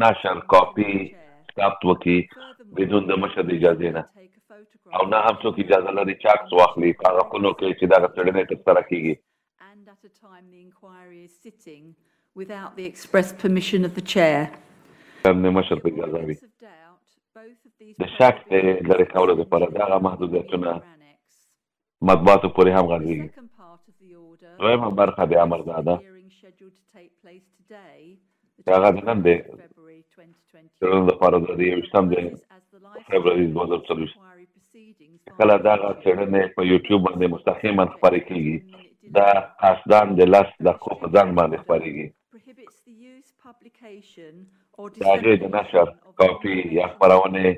نشر کاپي ثبت وکړي بدون د مشر د اجازې نه او نه هم څوک اجازه لري چې عکس واخلي په هغه خونو کې چې دغه څېړنې ترسره کېږي. without the express permission of the chair. د مشر په اجازه وي. د شک د لرې کولو دپاره دغه محدودیتونه مطبوعاتو پورې هم غځېږي. دویمه برخه د امر دا ده چې هغه د نن د څېړنو دپاره د 21 د فبروري 2024 کله دغه څېړنې په یوټیوب باندې مستقیما خپرې کېږي دا قصداً د 10 دقیقو په ځنډ باندې خپرېږي. د هغې د نشر کاپي یا خپرونې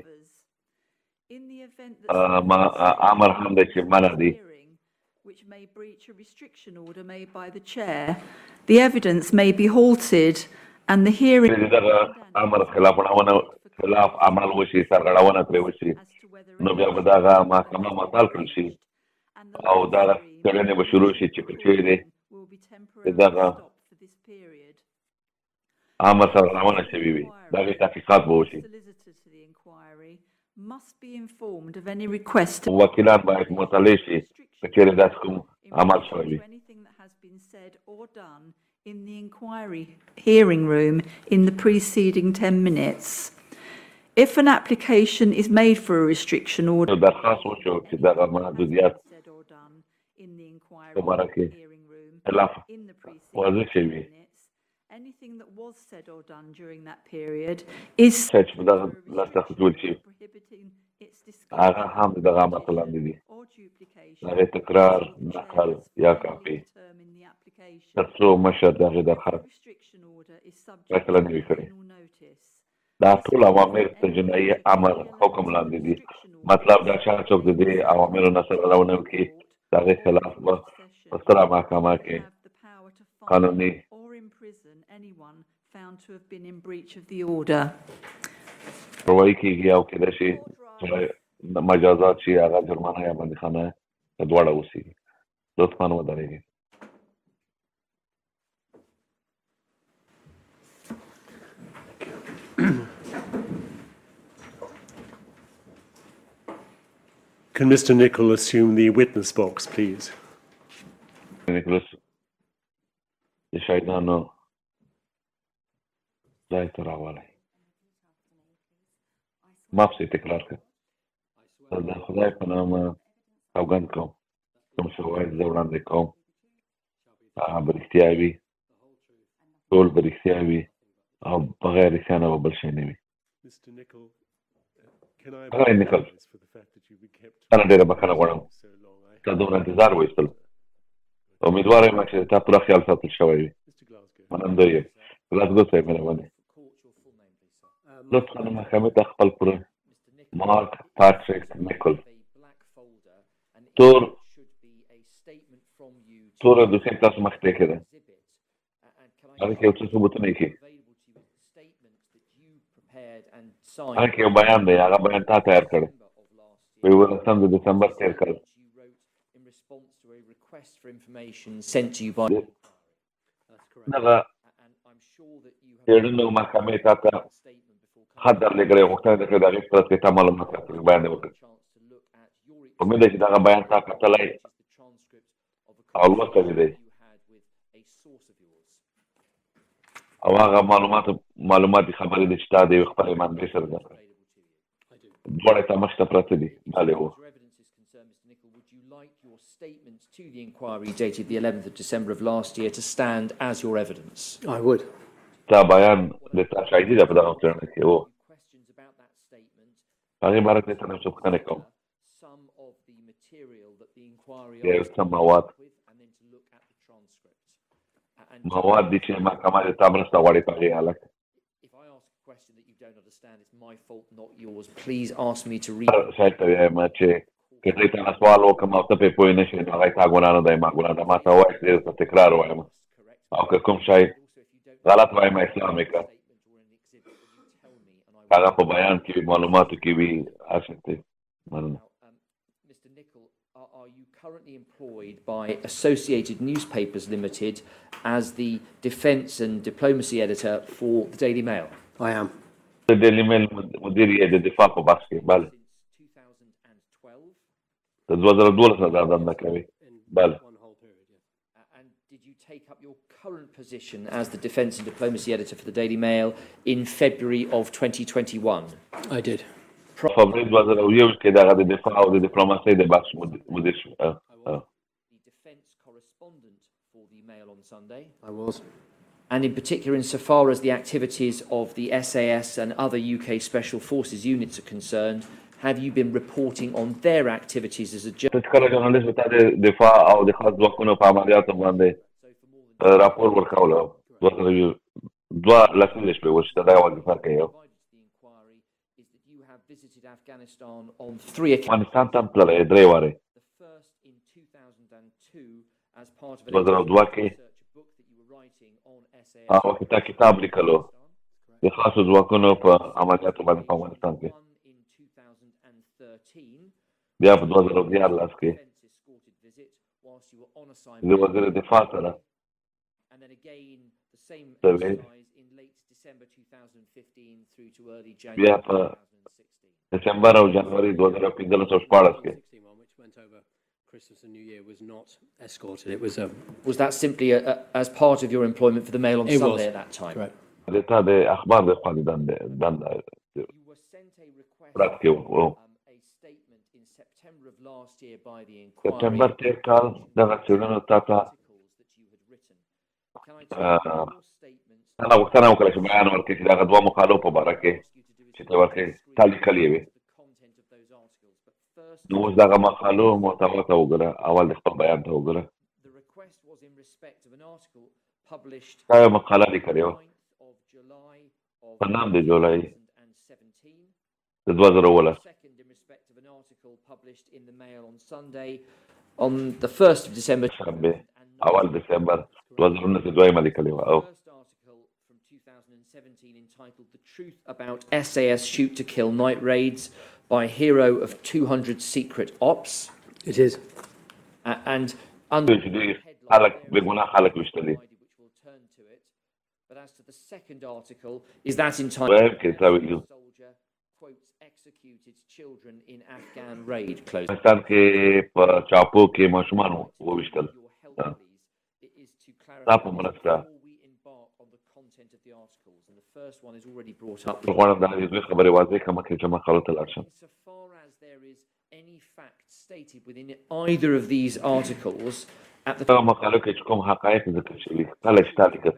امر هم دی چې منع دی. Which may breach a restriction order made by the chair, the evidence may be halted and the hearing امر خلاف عمل وشي سرغړونه پرې وشي نو بیا به دغه محکمه معطل کړل شي او دغه څېړنې به شروع شي چې که چیرې دغه امر سرغړونه شوي وي د هغې تحقیقات به وشي. وکیلان باید مطلع شي که چیرې داسې کوم عمل شوی وي. in the inquiry hearing room in the preceding 10 minutes. If an application is made for a restriction order in the inquiry hearing room in the preceding 10 minutes, anything that was said or done during that period is prohibiting its discussion or duplication ترڅو مشر د هغې درخواست فیصله نه وي کړې. دا ټول اوامر د جنایي امر حکم لاندې دي. مطلب دا چې هر څوک د دې اوامرو نه سرغړونه وکړي د هغې خلاف به په ستره محکمه کې قانوني کاروايي کېږي او کېدای شي مجازات شي هغه جرمانه یا بندیخانه دواړه اوسېږي. لطفا ودرېږئ. Can Mr. Nichol assume the witness box, please? Nicholas, the shaidano ځای ته راوړی. مافسې تکرار کړه. د خدای په نامه سوګند کوم کوم شواهد زه وړاندې کوم هغه به رښتیا وي ټول به رښتیا وي او بغیر رښتیا نه به بل شی نه وي. هغه نیکل انا ډېره بخښنه غواړم تا دومره انتظار وایستل. امیدوار یم چې تا پوره خیال ساتل شوی وي. منندوی یم. ګلاسګو صاحب مهرباني لطفا محکمې ته خپل پوره مارک پاتریک نیکل توره دوسیه تاسو مخې ته کېده هغه کې یو څه ثبوتونه یې کړي هغه کې یو بیان دی هغه بیان تا تیار کړی په 18 د دسمبر تیر کړ دغه څېړنو محکمې تا ته خط درلېږلی غوښتنه ده چې د هغې په ترڅ کې تا معلومات راته بیان یې وکړي. امید ده چې دغه بیان تا کتلی او لوستلی دی او هغه معلومات دي خبرې دي چې تا د یوې خپلې منبع سره زده کړې. دواړه یې تا مخې ته پرته دي. بلې هو. Statement to the inquiry dated the 11th of December of last year to stand as your evidence? I would. تا بیان د تا شاهدي ده په دغه څېړنه کې هو. هغې باره کې ته څه پوښتنې کوم. یو څه مواد دي چې محکمه د تا مرسته غواړي په هغې حالت. شاید ته وایم چې که زه تا نه سوال وکړم او ته پرې پوه نه شې نو هغه تا ګناه نه دی ما ګناه ده. ما ته ووایه چې زه تکرار وایم او که کوم شی غلط وایم اصلاح مې کړه هغه په بیان کې وي معلوماتو کې وي هسې دی. مننه. Are you currently employed by Associated Newspapers Limited as the Defence and Diplomacy Editor for the Daily Mail? I am. د ډیلی میل مدیر یې د دفاع په بحث کې. بله. د 2012 نه دا دنده کوي. بله. And did you take up your current position as the Defence and Diplomacy Editor for the Daily Mail in February of 2021? I did. فبراير 2021 کې دغه د دفاع او د ډیپلوماسۍ د بحث مدیر شو. The defence correspondent for the Mail on Sunday. I was. And in particular, insofar as the activities of the SAS and other UK Special Forces units are concerned, have you been reporting on their activities as a journalist? کله ژورنالیست به تا د دفاع او د خاص ځواکونو په عملیاتو باندې راپور ورکولو. 2012 شپې وشي ته دغه وظیفه کوي. Visited Afghanistan on 3 occasions. افغانستان ته تللی 3 وارې. The first in 2002 as part of a 2002 کې هغه کې تا کتاب لیکلو د خاصو ځواکونو په عملیاتو باندې په افغانستان کې. بیا په 2014 کې د وزیر دفاع سره and then again the same exercise in late December 2015 through to early بیا January په دسمبر او جنوري 2015 کې. Christmas and New Year was not escorted. It was Was that simply as part of your employment for the Mail on Sunday at that time? correct. د تا د اخبار د خپل دنده You were sent a request رات کې وو. a statement in September of last year by the inquiry. سپتمبر تیر کال دغه څېړنو تا ته Can I take your statements? انا غوښتنه وکړه چې بیان ورکړي چې دغه دوه مقالو په باره کې چې ته ورکړې تا لیکلې وې. نو اوس دغه مقالو محتوا ته وګوره. اول د خپل بیان ته وګوره. تا یو مقاله لیکلې وه په نام د جولای د 2017 on the 1st of December. شنبه اول دسمبر 2022 لیکلې وه. او entitled The Truth About SAS Shoot to Kill Night Raids by Hero of 200 Secret Ops. It is. And under the خلک بېګناه خلک وشتلي. But as to the second article, is that entitled Soldier quotes executed children in Afghan raid? Close. افغانستان کې په چاپو کې ماشومان وویشتل. تا په مرسته First one is already brought up. غواړم دا یوه خبرې واضح کړم چې مقالو ته لاړ شم. Insofar as there is any fact stated within either of these articles at the هغه مقالو کې چې کوم حقایق ذکر شوي کله چې تا لیکل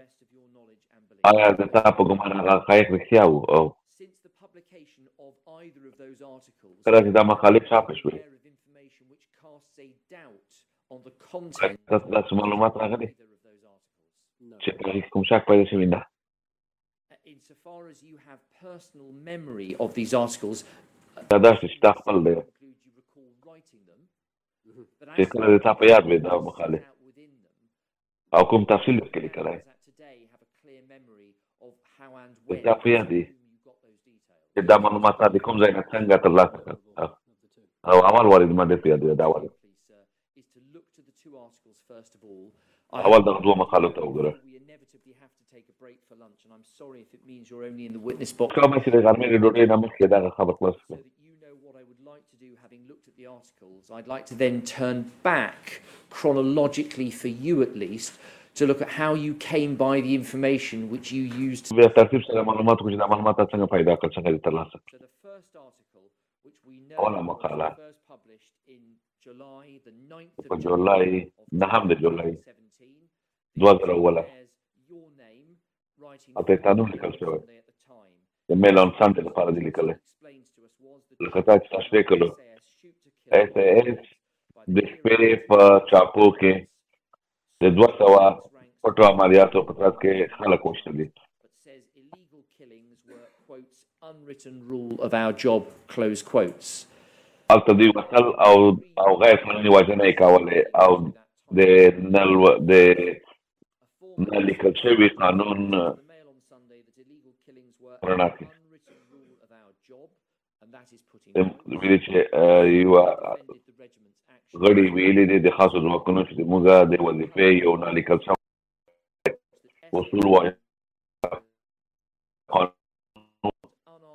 آیا د تا په ګمان هغه حقایق رښتیا وو؟ او since the publication of either of those articles کله چې دا مقالې چاپه شوې information which casts a doubt on the content تاسو داسې معلومات راغلي چې په کوم شک پیدا شوي نه. Insofar as you have personal memory of these articles, دا داسې چې تا خپل دی چې کله د تا په یاد وي دا مقالې او کوم تفصیل پکې لیکلی د تا په یاد وي چې دا معلومات تا د کوم ځای نه څنګه ترلاسه کړل او اول وارې زما ډېر په یاد وي دا وارې اول دغه دوه مقالو ته وګوره. take a break for lunch, and I'm sorry if it means you're only in the witness box. کومه چې د غرمې د ډوډۍ نه مخکې دا خبر خلاص So that you know what I would like to do, having looked at the articles, I'd like to then turn back chronologically for you at least to look at how you came by the information which you used. بیا ترتیب سره معلومات کوم چې دا معلومات څنګه پیدا کړل څنګه ترلاسه So the first article, which we know اوله was مقاله first published in July, the 9th په of جولای July نهم د جولای 2017, 2000 bears your name, writing په پښتو لیکل شوی Sunday at the time. د میل اون سنډے لپاره دی لیکل Explains to us was the لکه تاسو تشریح کړو SAS shoot to kill SAS د شپې په چاپو کې د 200 پټو عملیاتو په ترڅ کې خلک وشتل دي but says illegal killings were quotes unwritten rule of our job, close quotes. البته دوی وصل او غیر قانوني وژنه یې کولې او د نه لیکل شوي قانون The Mail on Sunday that illegal killings were an رڼا کې unwritten rule of our job, and that is putting ویلي چې یو defended the regiment's action. غړي ویلي دي د خاصو ځواکونو چې موږ د وظیفې یو نه لیکل شوی اصول وایي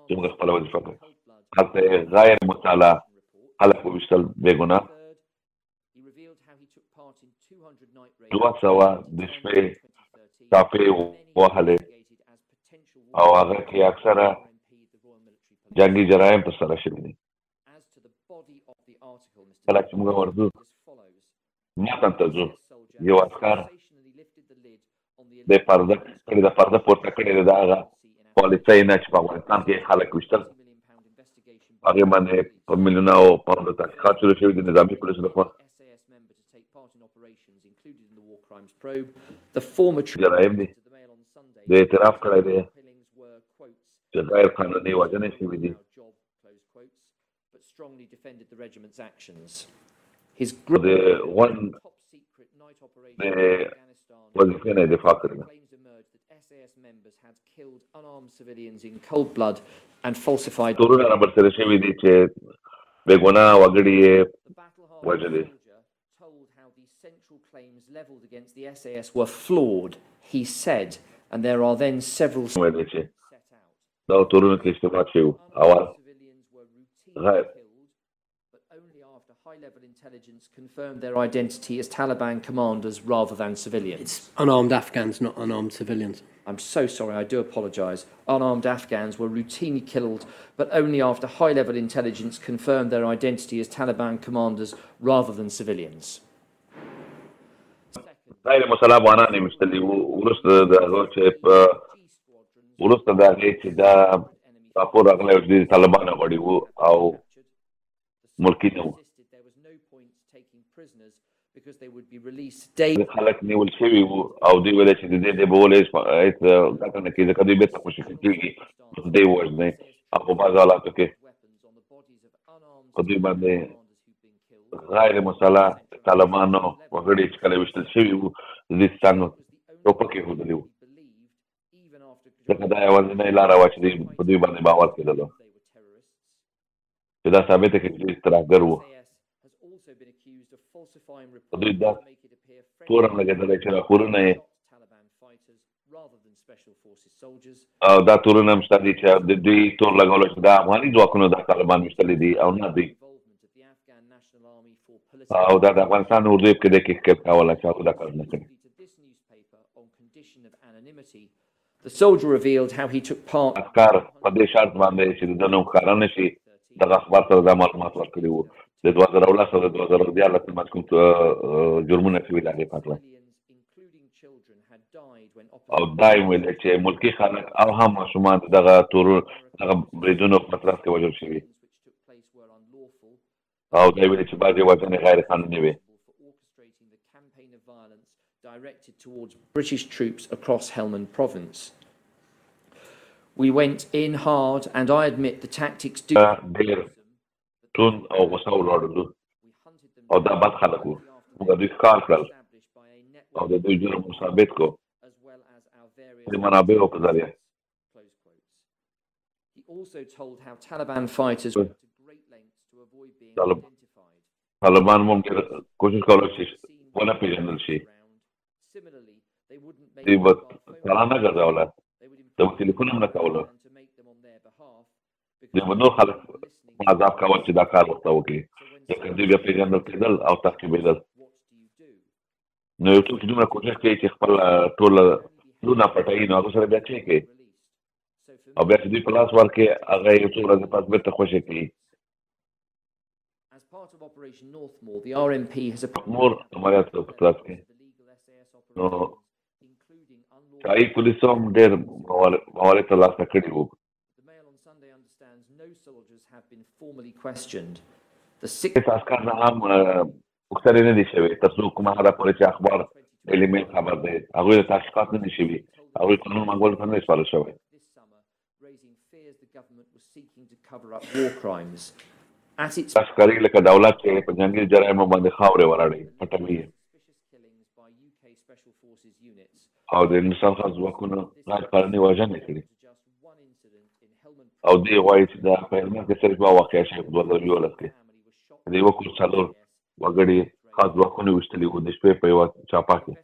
چې موږ خپله وظیفه کوو هلته غیر مطالعه خلک وویشتل بې ګناه He revealed how he took part in 200 night raids 200 د شپې ټاپې وهلې او هغه کې اکثره جنګي جرایم په سره شوي دي As to the body of the article, Mr. کله چې موږ ورځو as follows. متن ته ځو Soldier یو عسکر sensationally lifted the lid on the د پرده کړې د پرده پورته کړې ده د هغه پالیسۍ نه چې په افغانستان کې خلک ویشتل £60 million investigation هغې باندې په میلیونه او پاونډه تحقیقات شروع شوي دي نظامي پولیسو لخوا SAS member to take part in operations included in the war crimes probe. The former جرایم دي to the Mail on Sunday د اعتراف کړی دی killings were quotes چې غیر قانوني وژنې شوي دي our job, close quotes, but strongly defended the regiment's actions. His د group غون top secret night operation د in Afghanistan وظیفې نه دفاع کړی ده claims emerged that SAS members had killed unarmed civilians in cold blood and falsified تورونه رابرسېره شوي دي چې بې ګناه وګړي یې The battle-hardened وژلي soldier told how the central claims levelled against the SAS were flawed, he said, and there are then several ویلي چې set out. دا تورونه کې اشتباه شوي اول Unarmed civilians were routinely Right. killed, but only after high-level intelligence confirmed their identity as Taliban commanders rather than civilians. It's unarmed Afghans, not unarmed civilians. I'm so sorry, I do apologise. Unarmed Afghans were routinely killed, but only after high-level intelligence confirmed their identity as Taliban commanders rather than civilians. غیر مسلح افغانان یې ویشتلي وو وروسته د هغه چې په وروسته د هغې چې دا راپور راغلی و چې دوی د طالبانو غړي وو او ملکي نه وو There was no point taking prisoners because they would be released daily. خلک نیول شوي وو او دوی ویل چې د دې د بولې هېڅ ګټه نه کېږي ځکه دوی بېرته خوشي کېږي دوی وژنئ او په بعضو حالاتو کې Weapons on the bodies of unarmed په دوی باندې commanders who'd been killed. غیر مسلح طالبانو وګړي چې کله ویشتل شوي وو د دوی څنګ ټوپک ایښودلي وو Even after ځکه دا یوازینۍ لاره وه چې دوی په دوی باندې باور کېدلو they were terrorists. چې دا ثابته کړي چې دوی ترهګر وو SAS has also been accused of falsifying دوی reports دا to make it appear تور هم لګېدلی چې راپورونه یې Taliban fighters rather than special forces soldiers. او دا تورونه هم شته دي چې د دوی تور لګولو چې دا افغاني ځواکونو دا طالبان ویشتلي دي او نه دوی Involvement of the Afghan National Army for political او دا د افغانستان اردو کې د کې ښکېب کوله چې هغوی دا کار نه کړي to this newspaper on condition of anonymity. The soldier revealed how he took part عسکر په دې شرط باندې چې د ده نوم ښکاره نه شي دغه اخبار سره دا معلومات ورکړي وو د 2010 او د 2014 ترمنځ کوم جرمونه شوي د هغې په هکله civilians, including children, had died when او دا یې ویل چې ملکي خلک او هم ماشومان دغه بریدونو په ترڅ کې وژل شوي which took place were unlawful, او دا یې ویل چې بعضې وژنې غیر قانوني وې for orchestrating the campaign of violence directed towards British troops across Helmand province. We went in hard, and I admit the tactics do. ډېر توند او غوسه ولاړلو We hunted them او دا بد خلک وو موږ دوی ښکار کړل established by a او network د دوی جرم ثابت کو as well as our various د منابعو په ذریعه close quotes. He also told how Taliban fighters went to great lengths to avoid being Talib- identified. طالبان ممکن کوشش کولو چې ونه پیژندل شي Similarly, they دوی به سره نه ګرځوله د ټلیفون هم نه کوله دوی به نور خلک عذاب کول چې دا کار ورته وکړي ځکه دوی بیا پېژندل کېدل او تعقیبېدل نو یو څوک چې دومره کوشش کوي چې خپل ټول لونه پټوي نو هغه سره بیا څه کوي او بیا چې دوی په لاس ورکړي هغه یو څو ورځې پس بېرته خوشې کوي نور عملیات په ترڅ کې نو شاهي پولیسو هم ډېر موارد ترلاسه کړي وو هېڅ عسکر نه هم پوښتنې نه دي شوې تر څو کومه حده پورې چې اخبار ډیلي میل خبر دی هغوی د تحقیقات نه دي شوي هغوی قانون منګولو ته نه دی سپارل شوی ښکاري لکه دولت چې په جنګي جرایمو باندې خاورې وراړي پټوي او د هندوستان خاص ځواکونو غیر قانوني وژنې کړي او دوی غواړي چې د په هلمند کې صرف یوه واقعه شوې په 2011 کې د یوه کور څلور وګړي خاص ځواکونو ویشتلي وو د شپې په یوه چاپه کې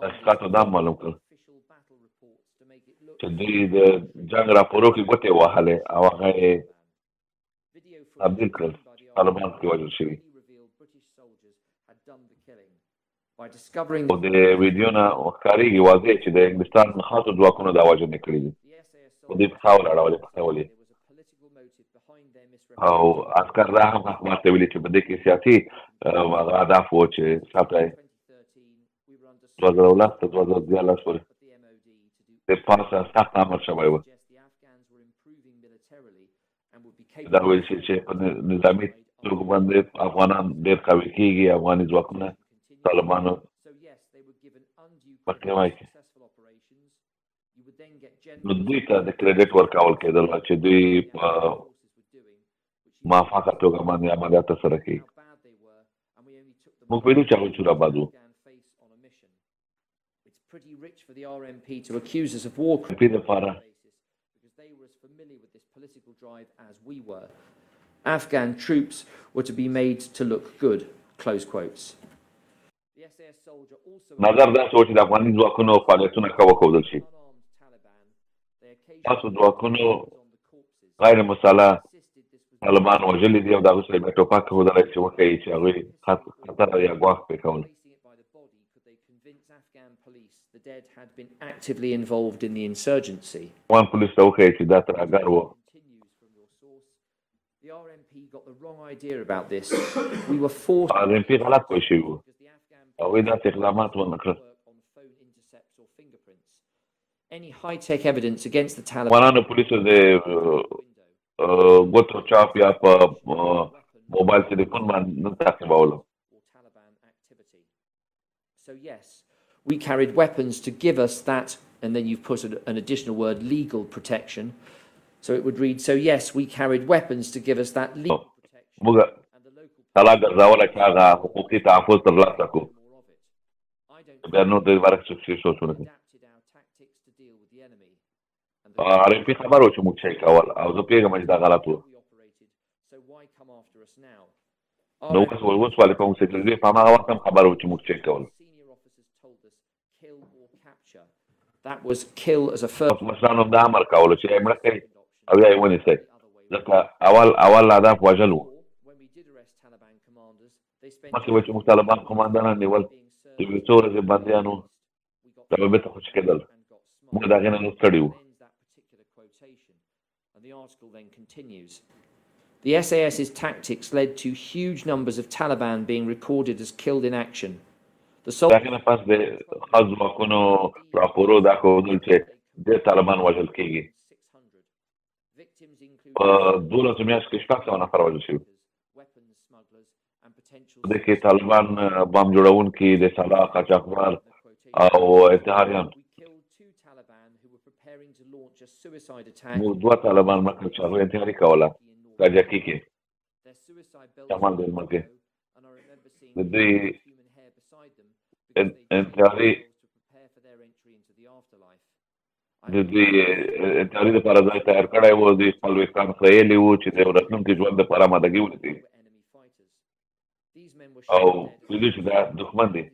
تحقیقاتو دا معلوم کړل چې دوی د جنګ راپورو کې ګوتې وهلې او هغه یې تبدیل کړل طالبان کې وژل شوي او د ویډیو نه ښکارېږي واضح چې د انګلستان خاصو ځواکونو دا وژنې کړي دي خو دوی په خاورې اړولې پټولې او عسکر دا هم اخبار ته ویلي چې په دې کې سیاسي هغه اهداف وو چې ساته 2011 تر 2014 پورې د پاسه سخت امر شوی و دا ویل شي چې په نظامي توګه باندې افغانان ډېر قوي کېږي افغاني ځواکونه طالبانو پکې وایي نو دوی ته د کریډټ ورکول کېدل چې دوی په موافقه توګه باندې عملیات ترسره کوي موږ ویلو چې هغوی چوراباد وو دپاره Afghan troops were to be made to look good, close quotes. نظر داسې و چې د افغاني ځواکونو فعالیتونه ښه وښودل شي تاسو ځواکونو غیر مسلح طالبان وژلي دي او د هغوی سره بیا ټوپک ښودلی چې وښیي چې هغوی خطر یا ګواښ پرې کول افغان پولیس ته وښیي چې دا ترهګر و RMP غلط پوه شوي وو هغوی داسې اقدامات ونه کړل افغانانو پولیسو د ګوتو چاپ یا په موبایل تلیفون باندې نه تعقیبولو So yes, we carried weapons to give us that, and then you've put an additional word, legal protection. So it would read, so yes, we carried weapons to give us that legal protection. موږ طلا ګرځوله چې هغه حقوقي تحفظ ترلاسه کړو بیا نور د باره کې څه سوچونه کوي RMP خبر و چې موږ څه کول او زه پوهېږم چې دا غلط و نو اوس ولې کوم چې دوی په هماغه وخت هم خبر و چې موږ څه کول مشرانو هم دا امر کولو چې یې مړه کړئ او یا یې ونیسئ ځکه اول هدف وژل و مخکې به چې موږ طالبان قماندانان نیول چې یو څو ورځې بندیان وو دا به بېرته خوشي کېدل موږ د هغې نه نو ستړي وو The SAS's tactics led to huge numbers of Taliban being recorded as killed in action. د هغې نه پس د خاص ځواکونو راپورو دا ښودل چې ډېر طالبان وژل کېږي په 12 میاشتو کې 600 نفر وژل شوي په دې کې طالبان بام جوړونکي د سلاح قاچاقبر او اتحادیان موږ 2 طالبان مړه کړل چې هغوی انتحاري کوله کاجاکي کې شمال د هلمند کې د دوی انتحاري دپاره ځای تیار کړی و دوی خپل ویښتان خریلي وو چې د یو راتلونکي ژوند دپاره آمادګي ونیسي او دوی چې دا دښمن دی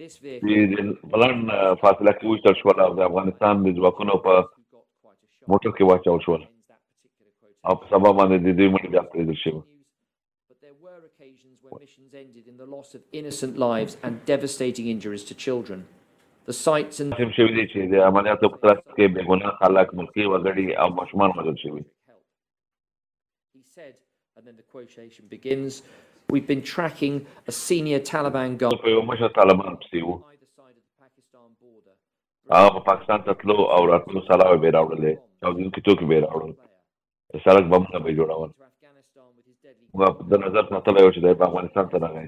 This چې vehicle د بلند فاصله کې وشتل شول او د افغانستان د ځواکونو په موټر کې واچول شول او په سبا باندې د دوی مړي بیا پرېږدل شوي. But there were occasions when missions ended in the loss of innocent lives and devastating injuries to children. The sights and هم شوي دي چې د عملیاتو په ترڅ کې بې ګناه خلک ملکي وګړي او ماشومان وژل شوي. He said, and then the quotation begins, we've been tracking a senior Taliban guard په یو مشر طالبان پسې وو. either side of the Pakistan border. هغه په پاکستان ته تلو او راتلو سلاوې به یې راوړلې او ځینې توکي به یې راوړل. د سړک بمونه به یې جوړول. To Afghanistan with his deadly موږ د نظر ساتلی و چې دی په افغانستان ته راغی.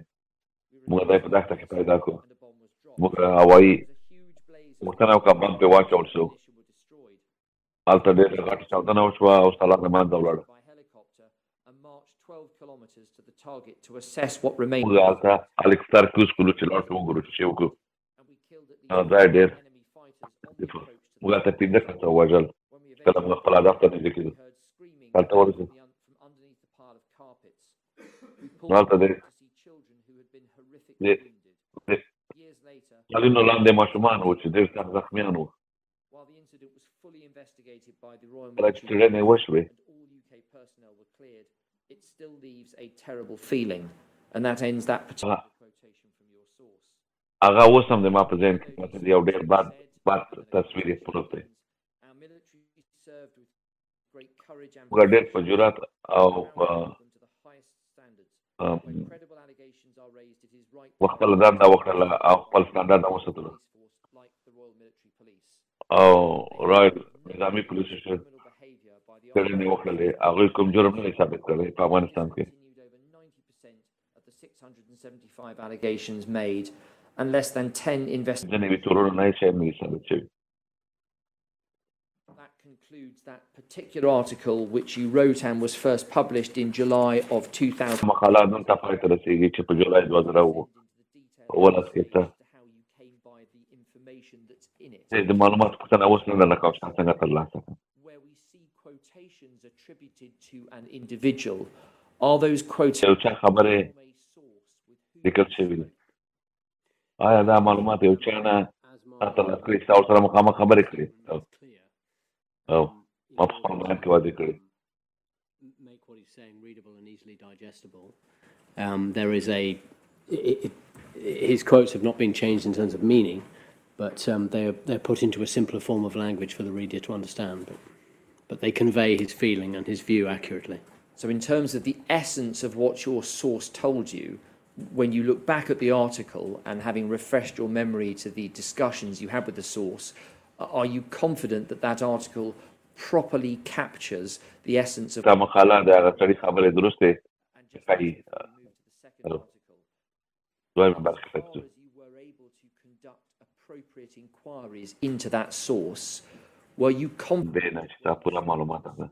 موږ دی په دښته کې پیدا کړو. and the bomb was dropped. موږ هوایي There was a huge blaze of غوښتنه وکړه بم پرې واچول شو. ammunition were destroyed هلته ډېره غټه چاودنه وشوه او سلا د منځه ولاړه. by helicopter and marched 12 kilometers to the target to assess what remained. موږ هلته هلیکوپټر کوز کړو چې لاړ شو وګورو چې څه وکړو. And we killed at دا least ډېر enemy fighters on the approach to موږ هلته پنځه کسه ووژل. when we کله موږ خپل هدف ته نږدې کېدو. heard screaming هلته ورسېدو. from underneath the pile of carpets. We pulled هلته to د see children who had been horrifically wounded. Years later, کلونو لاندې ماشومان وو چې ډېر سخت زخمیان وو. while the incident was fully investigated by the Royal کله چې Military څېړنې وشوې and all UK personnel were cleared, it still leaves a terrible feeling. And that ends that particular quotation from your source. هغه اوس هم د ما په ذهن کې پاتې دی. یو ډېر بد تصویر یې پروت دی. Our military served with great courage and موږ ډېر په جرأت او په them to the highest standards. When credible allegations are raised, it is right خپله دنده وکړله او خپل سټنډرډ هم وساتلو. police force like the Royal Military Police. او رایل نظامي پولیس سټیشن Criminal behavior by the څېړنې وکړلې. هغوی کوم جرم نه دی ثابت کړی په افغانستان کې. continued over 90% of the 675 allegations made, and less than 10 investigations. ځینې وي تورونه نه یې شی نه دي ثابت شوي. That concludes that particular article which you wrote and was first published in July of 2000. مقاله دلته پای ته رسېږي چې په جولای 2000 ولس کې ته How you came by the information that's in it, د معلوماتو پوښتنه اوس نه ده کوم چې څنګه ترلاسه کړم. where we see quotations attributed to an individual. Are those quotations یو چا خبرې from a source with whom لیکل شوي دي. آیا دا معلومات یو چا نه ترلاسه کړي چې تاسو سره مخامخ خبرې کړي او ما په خپل بیان کې واضح کړي. Make what he's saying readable and easily digestible. There is his quotes have not been changed in terms of meaning, but they're put into a simpler form of language for the reader to understand. But they convey his feeling and his view accurately. So in terms of the essence of what your source told you, when you look back at the article and having refreshed your memory to the discussions you had with the source, are you confident that that article properly captures the essence of دا مقاله د هغه سړي خبرې درسته and just ښایي. move to the second Hello. article? دویمه برخه As far پکې. as you were able to conduct appropriate inquiries into that source, were you confident دی نه چې دا پوره معلومات ده.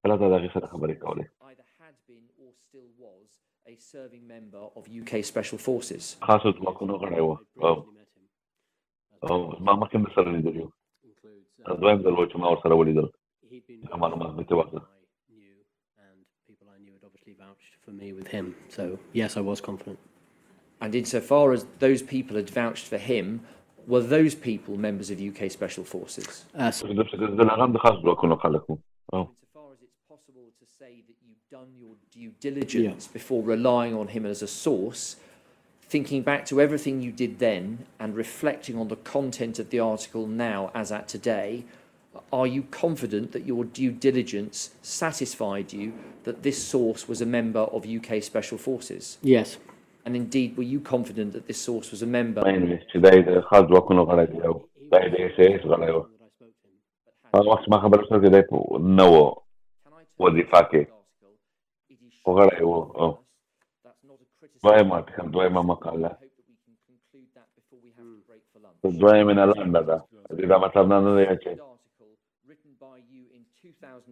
کله دا د هغې سره خبرې کولې. either had been or still was a serving member of UK Special Forces? خاصو ځواکونو غړی و او ما مخکې مې سره لیدلي وو. دویم ځل و چې ما ورسره ولیدل. He'd been هغه معلومات مې ته ورکړل. I knew, and people I knew had obviously vouched for me with him. So yes, I was confident. And insofar as those people had vouched for him, were those people members of UK Special Forces? So د هغه هم د خاص ځواکونو خلک وو. Insofar as it's possible to say that you've done your due diligence before relying on him as a source, thinking back to everything you did then and reflecting on the content of the article now as at today, are you confident that your due diligence satisfied you that this source was a member of UK Special Forces? yes, And indeed, were you confident that this source was a member? چې دا یې د خاص ځواکونو غړی دی او دا یې د SAS غړی و. هغه وخت ما خبره شوه چې دی نه و وظیفه کې خو غړی و. دویمه مقاله دویمه نه لنډه ده. دا مطلب نه دی چې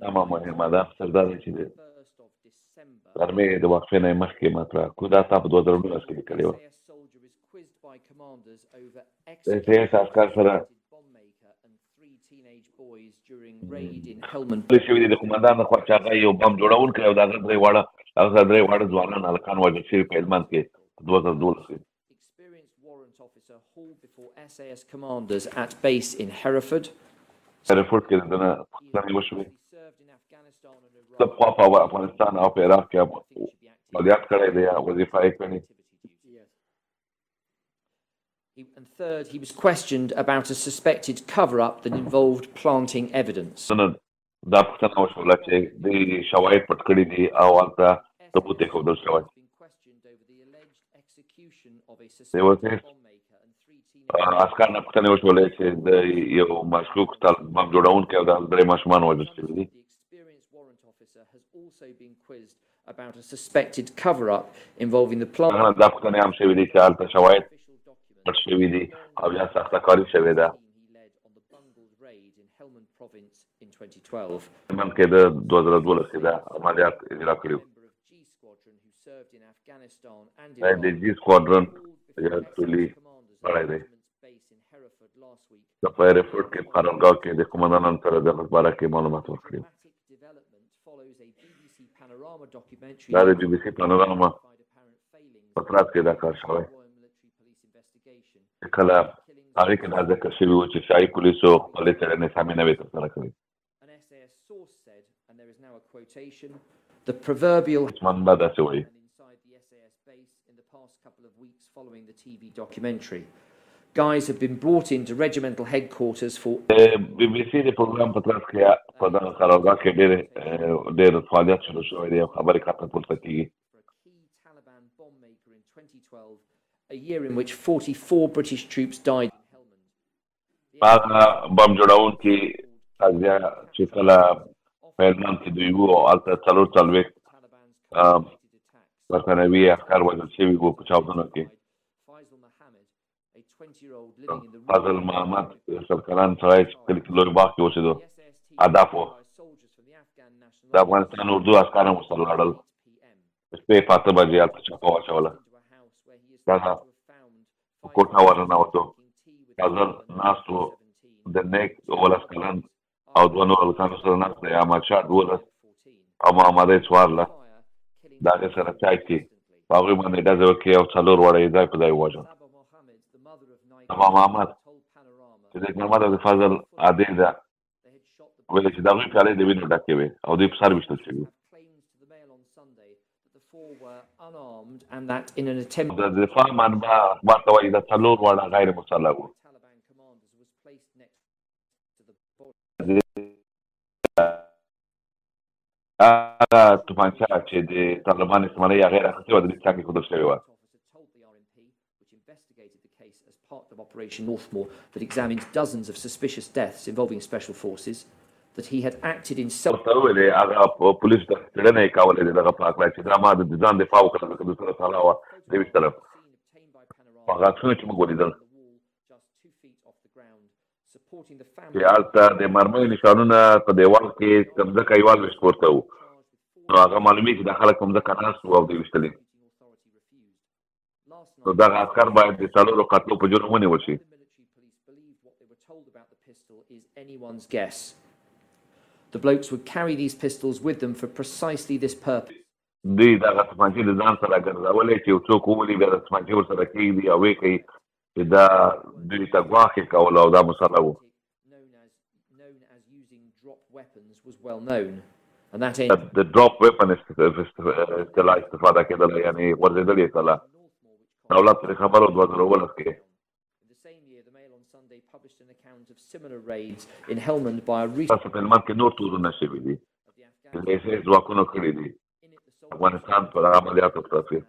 دا ما مهمه ده. صرف دا دی چې غرمې د وقفې نه مخکې مطرح کړو. دا تا په 2019 کې لیکلې وه. د SAS عسکر سره پولیس شوي دي د قومندان لخوا چې هغه یو بم جوړونکی او د هغه درې واړه ځوانان هلکان وژل شوي په هلمند کې په 2012 کې. officer hauled before SAS commanders at base in Hereford. Hereford کې دنه څنګه وشوي He served in Afghanistan and Iraq. د په افغانستان او په عراق کې فعالیت کړی دی وظیفه یې کړې And third, he was questioned about a suspected cover-up that involved planting evidence. دا پوښتنه وشوله چې د شواهد پټ کړي دي او هلته ثبوت یې ښودل شوی عسکر نه پوښتنې وشولې چې د یو مشکوک بم جوړونکی او د درې ماشومان وژل شوي دي about a suspected cover-up involving the plant. دا پوښتنې هم شوي دي چې هلته شواهد پټ شوي دي او یا سختهکاري شوې ده من کې د 2012 کې دا عملیات اجرا کړي د جی سکواډرن یا ټولي پړای دی د هرفورد کې قرارګاه کې د قومندانانو سره د باره کې معلومات ورکړي دا د بي بي سي پانوراما پترات کې دا کار شوی کله هغې کې دا ذکر شوي و چې شاهي پولیسو خپلې څېړنې سمې نه وې ترسره کړې The proverbial inside the SAS base in the past couple of weeks following the TV documentary. Guys have been brought into regimental headquarters for BBC the program پترات کې په دغه قرارګاه کې ډېر فعالیت شروع شوی دی او خبرې کاته پورته کېږي Taliban bomb maker in 2012, a year in which 44 British troops died in Helmand. هغه بم جوړونکي چې کله په هلمند کې دوی وو او هلته 440 برتانوي عسکر وژل شوي وو په چاودنو کې فضل محمد سل کلن سړی چې کلي کې لوی باغ کې اوسېدو هدف و د افغانستان اردو عسکر هم ورسره ولاړل شپې په 8 بجې هلته چاپه واچوله هغه په کوټه ورننوتو فضل ناست و د نیک 12 کلن او دوه نور هلکانو سره ناست دی احمدشاه 12 او محمدی 14 د هغې سره چای کې په هغوی باندې ډزې وکړې او 4 وړه یې ځای په ځای ووژل بابا محمد چې د محمد او د فضل عادي ده ویل چې د هغوی پیالې د وینو ډکې وې او دوی په سر ویشتل شوي د دفاع منبع اخبار ته وایي د 4 وړه غیر مسلح وو هغه توپانچه چې د طالبان استعمالوي هغې راخیستې وه د دې څنګ ایښودل شوې وه part of Operation Northmore that examined dozens of suspicious deaths involving special forces, that he had acted in self. Police څېړنه یې کوله د دغه په هکله چې دا ما د ځان دفاع وکړه لکه د سره سلا وه د یوې طرف په هغه عکسونه چې موږ ولیدل چې هلته د مرمیو نشانونه په دیوال کې ځمځکه یې والوېشت پورته وو نو هغه معلومېږي چې دا خلک په ځمکه ناست وو او دوی ویشتلي نو دغه عسکر باید د 4 قتلو په جرم ونیول شي The blokes would carry these pistols with them for precisely this purpose. دوی دغه توپانچې د ځان سره ګرځولې چې یو څوک وولي بیا د توپانچې ورسره کېږدي او ویې کوي چې دا دوی ته ګواښ یې کول او دا مسله وو د ډراپ ویپن اصطلاح استفاده کېدله یعنې غورځېدل یې کله دولت ترې خبر و 2019 کې تاسو په هلمند کې نور تورونه شوي دي چې د SAS ځواکونو کړي دي افغانستان پر عملیاتو پرته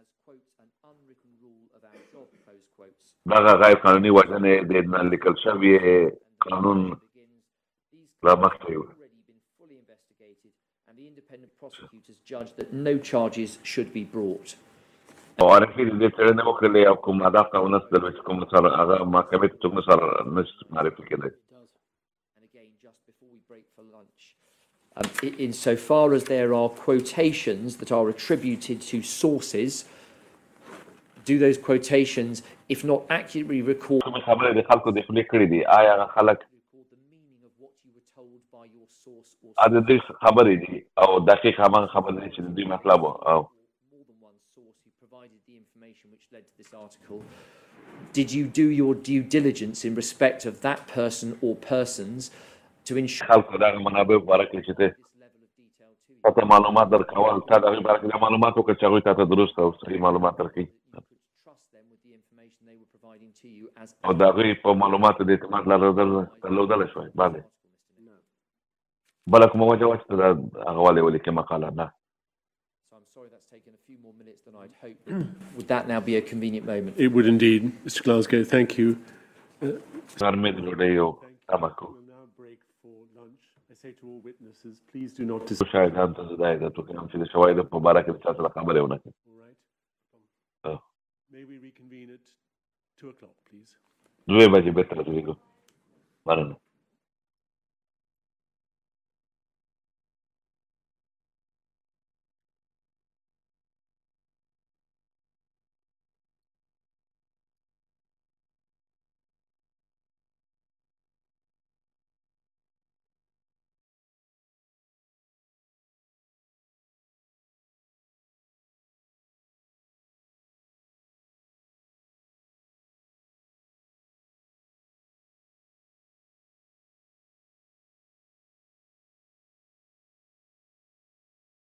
دغه غیر قانوني وژنې د نه لیکل شوي قانون له مخې وو او عارفي د دې څېړنې وکړلې او کوم هدف ته ونه رسېدل چې کوم سره هغه محکمې ته څوک نه سره نشي معرفي کېدی Insofar as there are quotations that are attributed to sources, do those quotations, if not accurately record, کومې خبرې د خلکو د خولې کړي دي آیا هغه خلک د دوی خبرې دي او دقیق هماغه خبرې دي چې د دوی مطلب و did you do your due diligence in respect of that person or persons to ensure خلکو دغه منابع په اړه کې چې ته تاسو معلومات درکول تا دغه په اړه کې معلومات وکړئ چې هغوی تاسو درست او صحیح معلومات درکړي او د هغوی په معلوماتو د اعتماد درلودلی شوی باندې بله کومه وجه وه چې ته هغه ولې ولیکې مقاله نه Would that now be a convenient moment? It would indeed, Mr. Glasgow. Thank you. غرمې د ډوډۍ یو تمه کوو We'll now break for lunch. I say to all witnesses, please do not شاهدان ته زه دا هدایت وکړم چې د شواهدو په باره کې د چا سره خبرې ونه کړي. All right. May we reconvene at 2 o'clock, please? 2 بجې بېرته راځو. مننه.